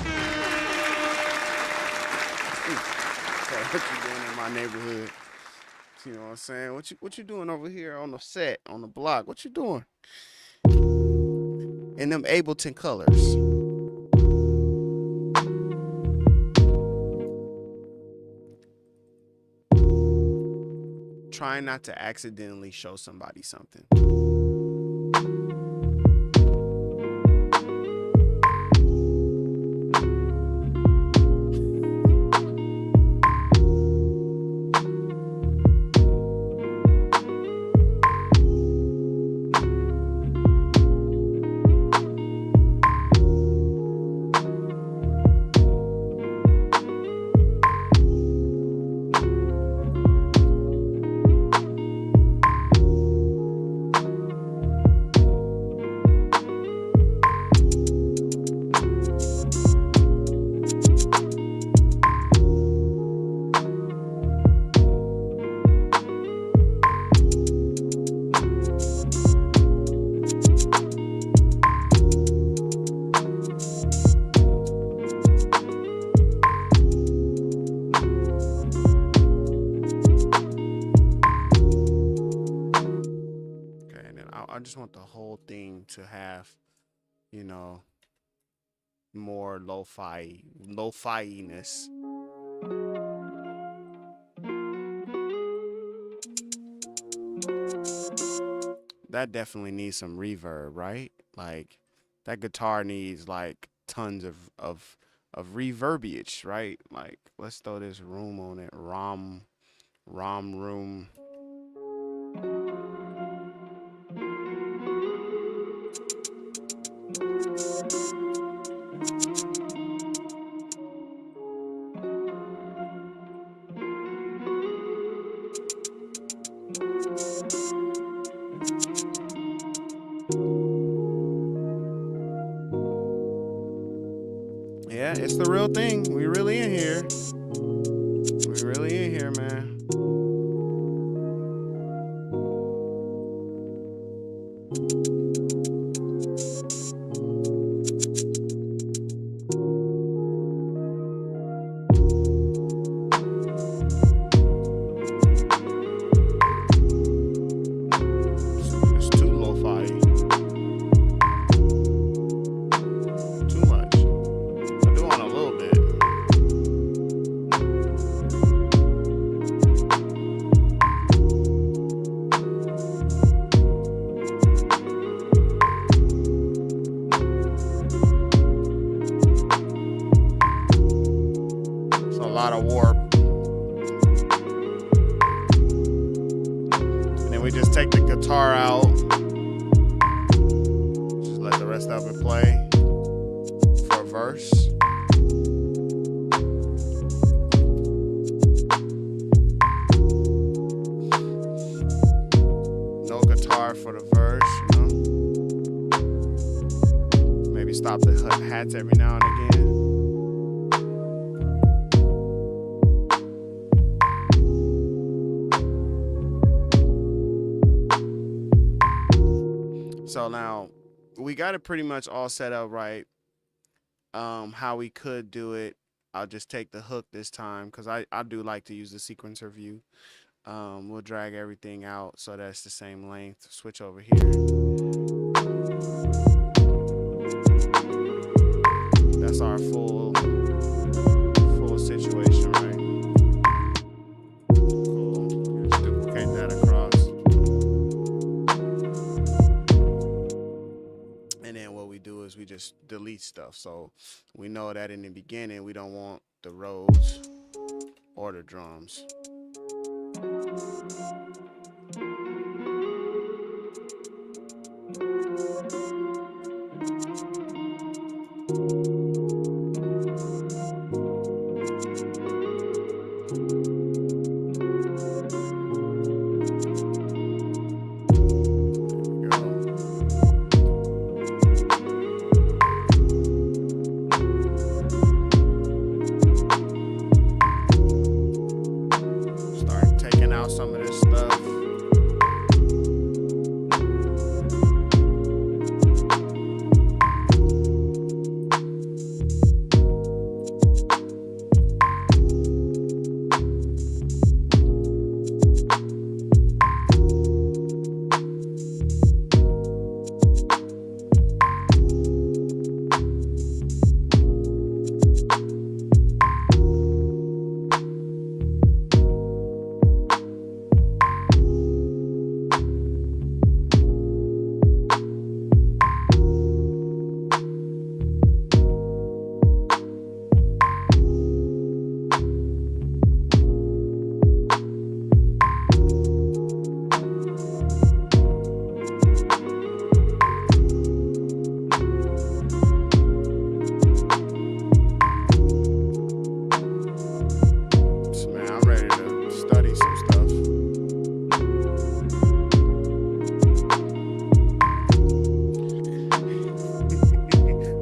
Speaker 1: you doing in my neighborhood? You know what I'm saying? What you doing over here on the set, on the block? What you doing? In them Ableton colors. Trying not to accidentally show somebody something. I just want the whole thing to have, you know, more lo-fi-ness. That definitely needs some reverb, right? Like that guitar needs like tons of reverbiage, right? Like let's throw this room on it. Rom room. Yeah, it's the real thing. We really in here. We really in here, man. It's too lo-fi. Too much. I do want a little bit. It's a lot of warp. And then we just take the guitar out. Just let the rest of it play for a verse. No guitar for the verse, you know. Maybe stop the hats every now and again. So now we got it pretty much all set up right. How we could do it, I'll just take the hook this time because I do like to use the sequencer view. We'll drag everything out so that's the same length. Switch over here. That's our full situation, right? Cool. Just duplicate that across. And then what we do is we just delete stuff. So we know that in the beginning we don't want the Rhodes or the drums. Some of this stuff.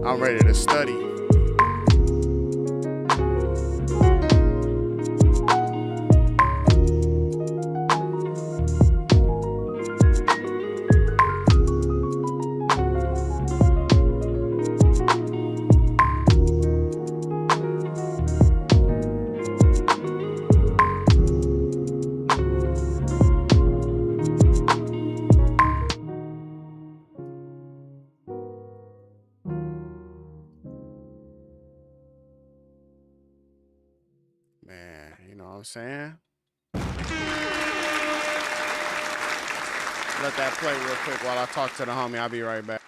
Speaker 1: I'm ready to study. Man, you know what I'm saying? Let that play real quick while I talk to the homie. I'll be right back.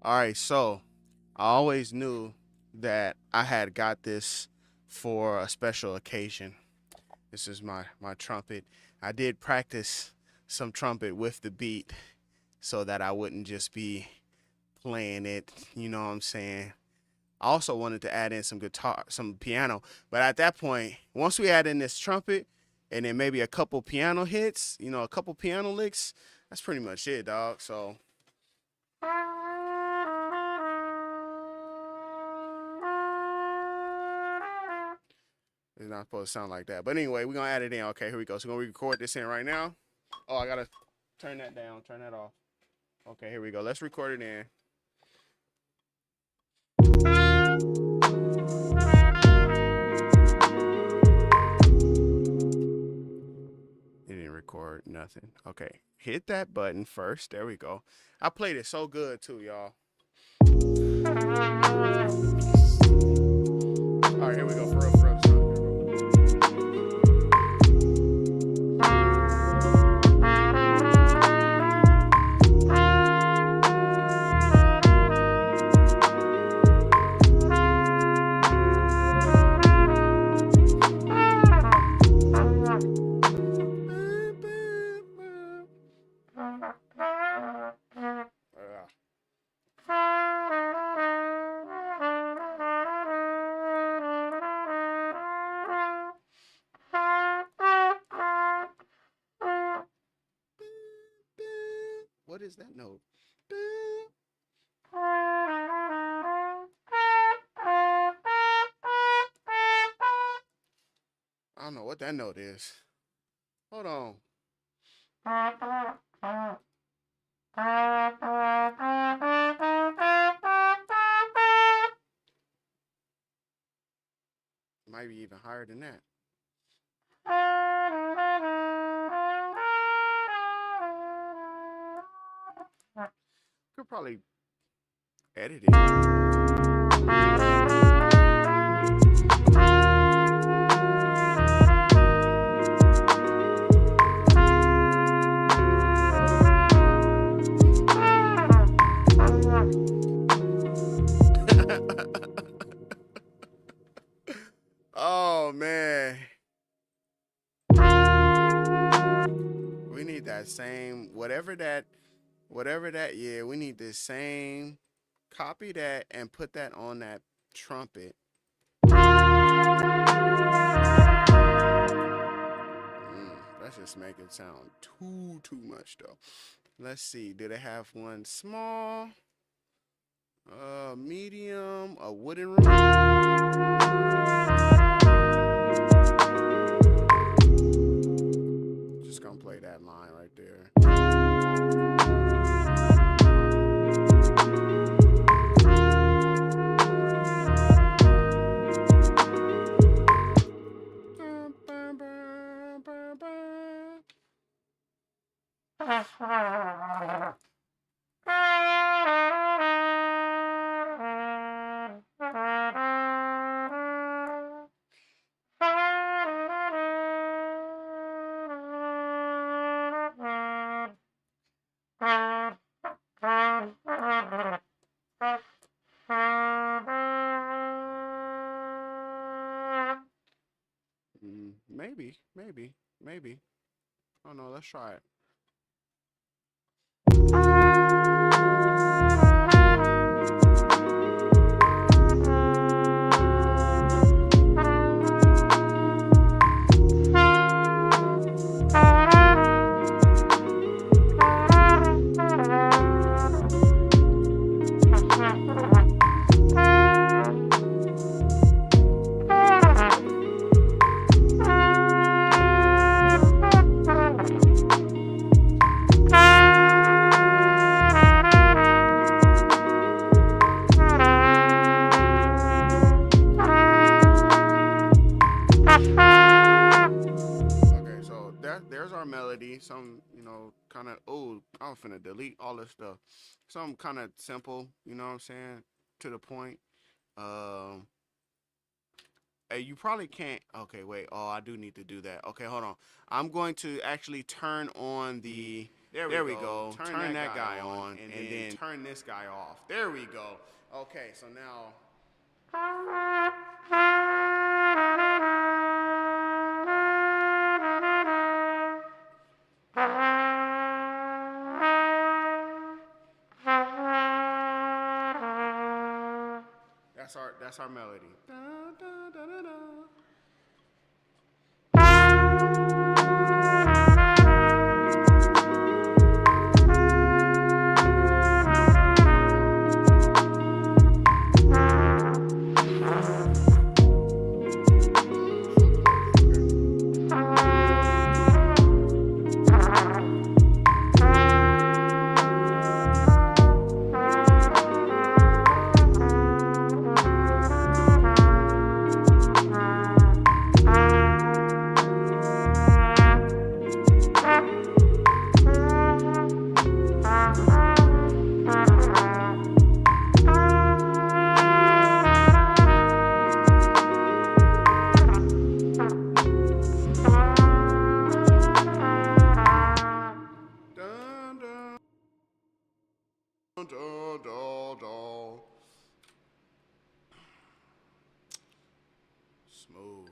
Speaker 1: All right, so I always knew that I had got this for a special occasion. This is my trumpet. I did practice some trumpet with the beat so that I wouldn't just be playing it, you know what I'm saying? I also wanted to add in some guitar, some piano, but at that point, once we add in this trumpet and then maybe a couple piano hits, you know, a couple piano licks, that's pretty much it, dog. So it's not supposed to sound like that. But anyway, we're gonna add it in. Okay, here we go. So we're gonna record this in right now. Oh, I gotta turn that down, turn that off. Okay, here we go. Let's record it in. It didn't record nothing. Okay, hit that button first. There we go. I played it so good too, y'all. All right, here we go. For real, for real. What is that note? I don't know what that note is. Hold on. Might be even higher than that. Could probably edit it. Oh man. We need that same whatever that yeah, we need this same, copy that and put that on that trumpet. Let's just make it sound too much though. Let's see, do they have one small, medium, a wooden room? Just gonna play that line right there. Maybe. Oh no, let's try it. There's our melody. Some, you know, kind of, oh, I'm finna delete all this stuff. Some kind of simple, you know what I'm saying, to the point. You probably can't. Okay, wait. Oh, I do need to do that. Okay, hold on. I'm going to actually turn on the. There we go. Turn that guy on, and then turn this guy off. There we go. Okay, so now. That's our melody. Da, da, da, da, da. Smooth.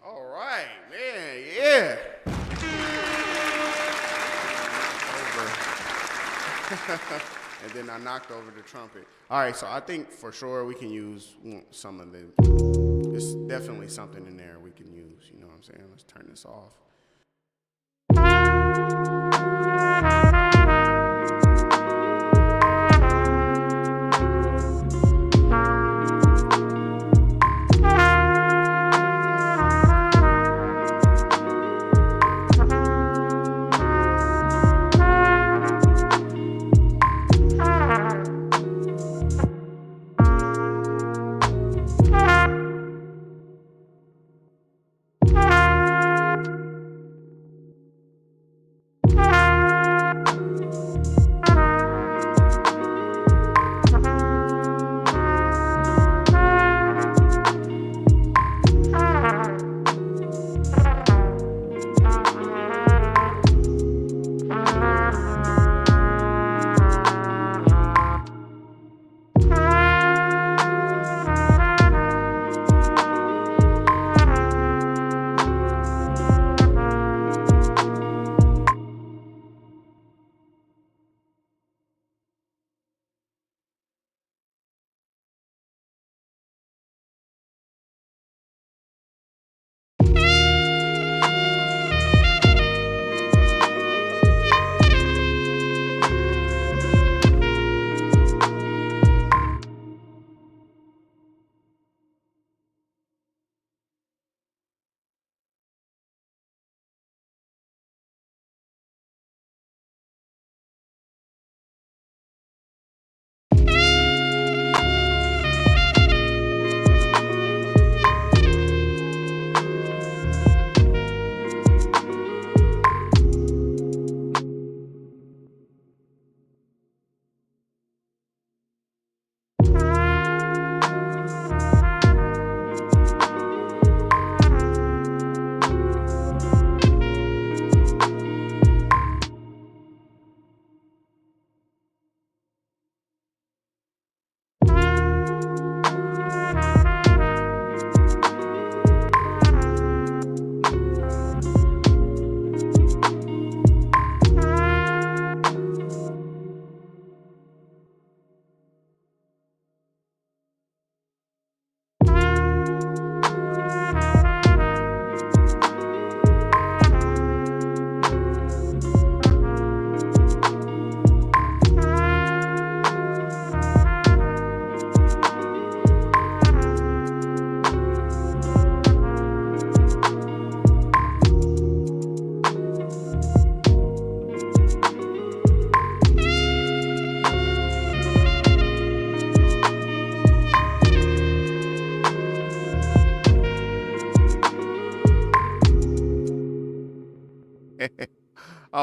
Speaker 1: All right, man, yeah. And then I knocked over the trumpet. All right, so I think for sure we can use some of the, there's definitely something in there we can use, you know what I'm saying? Let's turn this off.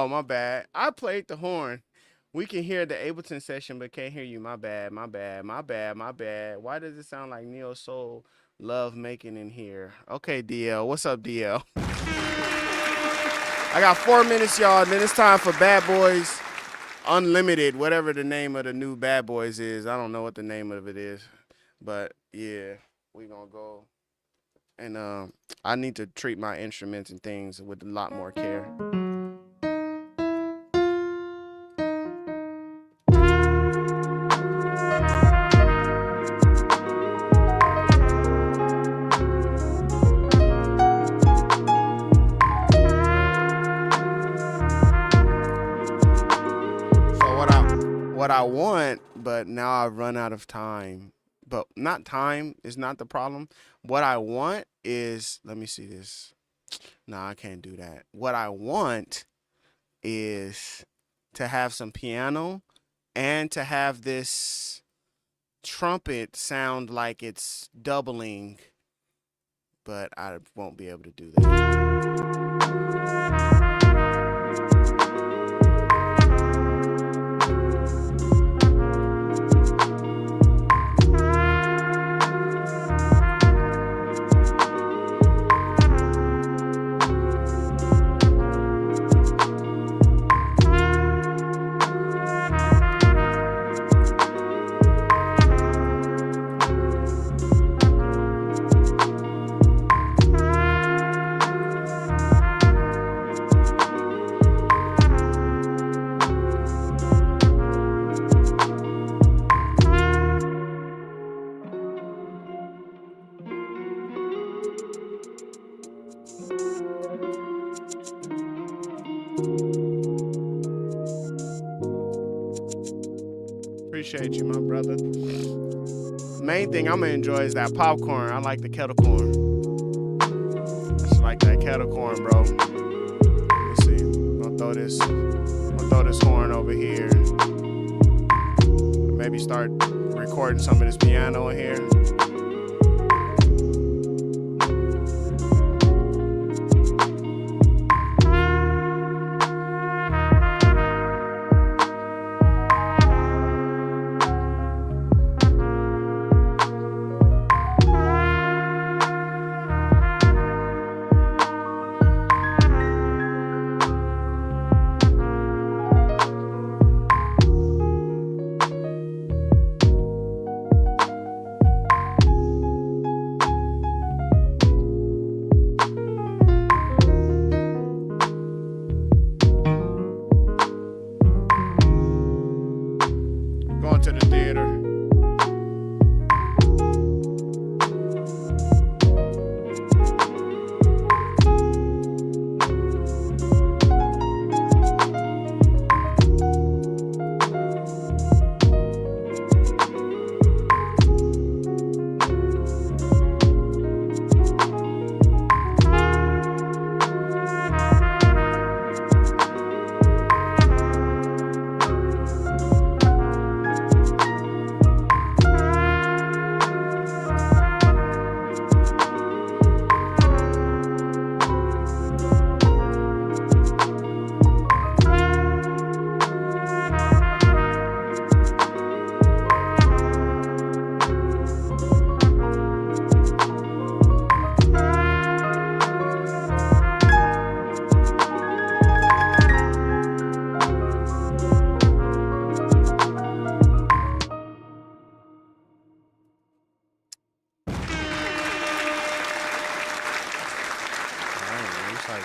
Speaker 1: Oh, my bad. I played the horn. We can hear the Ableton session, but can't hear you. My bad, my bad, my bad, my bad. Why does it sound like Neo Soul love making in here? Okay, DL. What's up, DL? I got 4 minutes, y'all. Then it's time for Bad Boys Unlimited, whatever the name of the new Bad Boys is. I don't know what the name of it is. But, yeah, we going to go. And I need to treat my instruments and things with a lot more care. What I want, but now I've run out of time. But not time is not the problem. What I want is, let me see this. No, I can't do that. What I want is to have some piano and to have this trumpet sound like it's doubling, but I won't be able to do that. Appreciate you, my brother. Main thing I'm gonna enjoy is that popcorn. I like the kettle corn. I just like that kettle corn, bro. Let me see. I'm gonna throw this horn over here. Maybe start recording some of this piano in here. Going to the theater.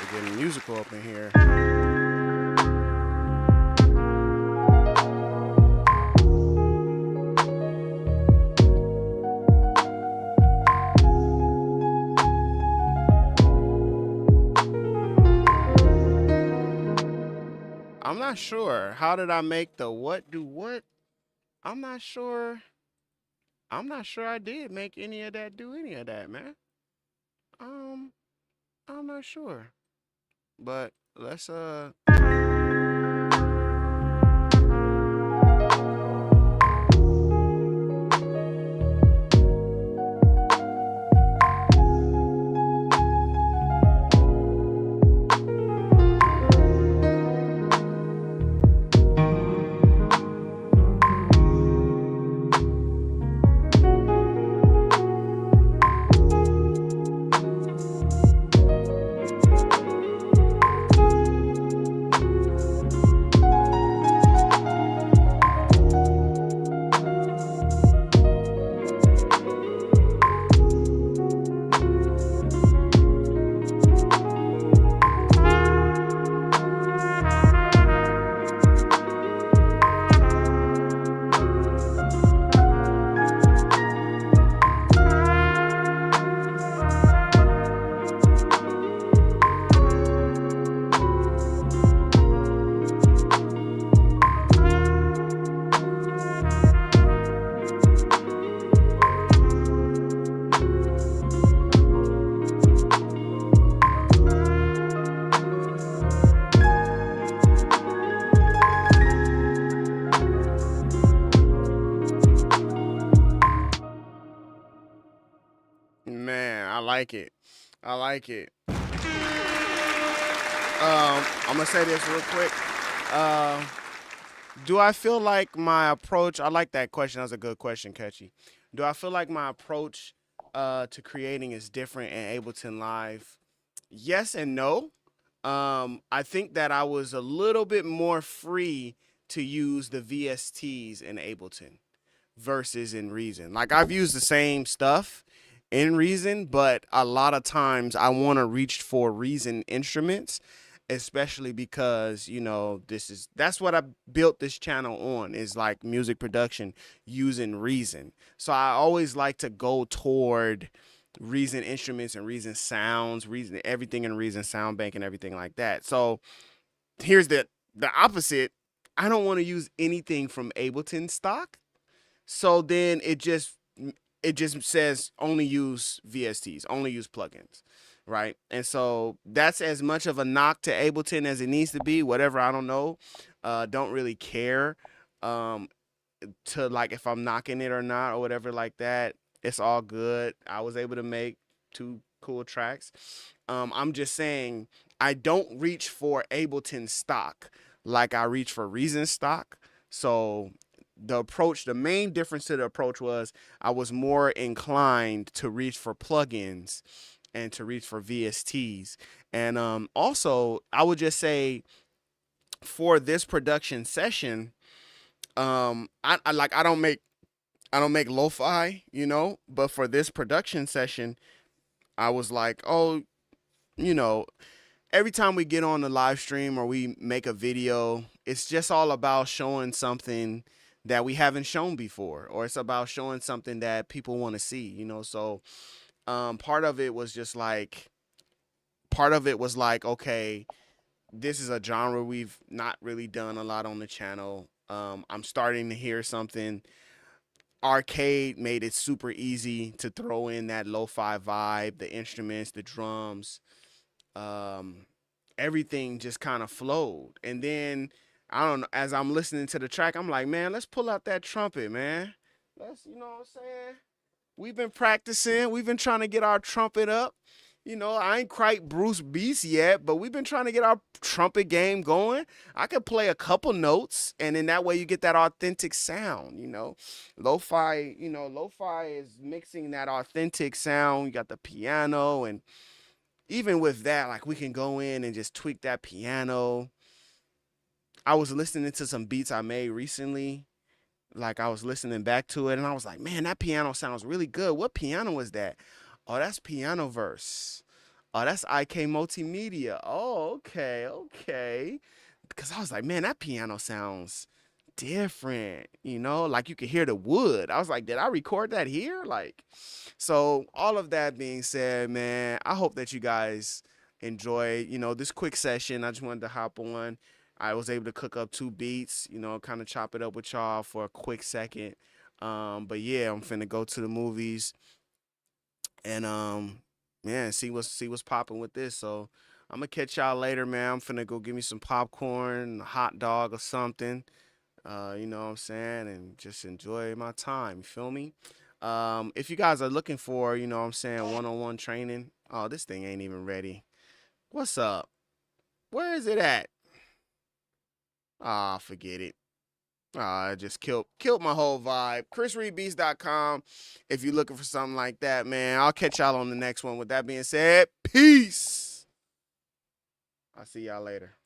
Speaker 1: Getting musical up in here. I'm not sure. How did I make the what do what? I'm not sure. I'm not sure I did make any of that do any of that, man. I'm not sure. But let's like it. I like it. I'm gonna say this real quick. Uh, do I feel like my approach? I like that question. That's a good question, Catchy. Do I feel like my approach to creating is different in Ableton Live? Yes and no. I think that I was a little bit more free to use the VSTs in Ableton versus in Reason. Like I've used the same stuff in Reason, but a lot of times I want to reach for Reason instruments, especially because, that's what I built this channel on, is like music production using Reason. So I always like to go toward Reason instruments and Reason sounds, Reason everything in Reason sound bank and everything like that. So here's the opposite. I don't want to use anything from Ableton stock. So then it just says only use VSTs, only use plugins, right? And so that's as much of a knock to Ableton as it needs to be. Whatever, I don't know. Don't really care um, to like if I'm knocking it or not or whatever like that. It's all good. I was able to make 2 cool tracks. I'm just saying I don't reach for Ableton stock like I reach for Reason stock. So the main difference to the approach was I was more inclined to reach for plugins and to reach for VSTs. And also, I would just say for this production session, I don't make lo-fi, but for this production session, I was like, oh, you know, every time we get on the live stream or we make a video, it's just all about showing something that we haven't shown before, or it's about showing something that people want to see. So part of it was just like, okay, this is a genre we've not really done a lot on the channel. I'm starting to hear something. Arcade made it super easy to throw in that lo-fi vibe, the instruments, the drums, um, everything just kind of flowed. And then I don't know, as I'm listening to the track, I'm like, man, let's pull out that trumpet, man. Let's, you know what I'm saying? We've been practicing. We've been trying to get our trumpet up. I ain't quite Bruce Beast yet, but we've been trying to get our trumpet game going. I could play a couple notes, and in that way you get that authentic sound. Lo-fi is mixing that authentic sound. You got the piano, and even with that, like we can go in and just tweak that piano. I was listening to some beats I made recently. Like I was listening back to it and I was like, man, that piano sounds really good. What piano is that? Oh, that's Pianoverse. Oh, that's IK Multimedia. Oh, okay, okay. Because I was like, man, that piano sounds different, like you could hear the wood. I was like, did I record that here? Like, so all of that being said, man, I hope that you guys enjoy, this quick session. I just wanted to hop on. I was able to cook up 2 beats, kind of chop it up with y'all for a quick second. But yeah, I'm finna go to the movies and man, see what's popping with this. So I'm gonna catch y'all later, man. I'm finna go get me some popcorn, a hot dog or something. You know what I'm saying, and just enjoy my time. You feel me? If you guys are looking for, what I'm saying, one-on-one training. Oh, this thing ain't even ready. What's up? Where is it at? Ah, forget it. I just killed my whole vibe. ChrisReedBeats.com. If you're looking for something like that, man, I'll catch y'all on the next one. With that being said, peace. I'll see y'all later.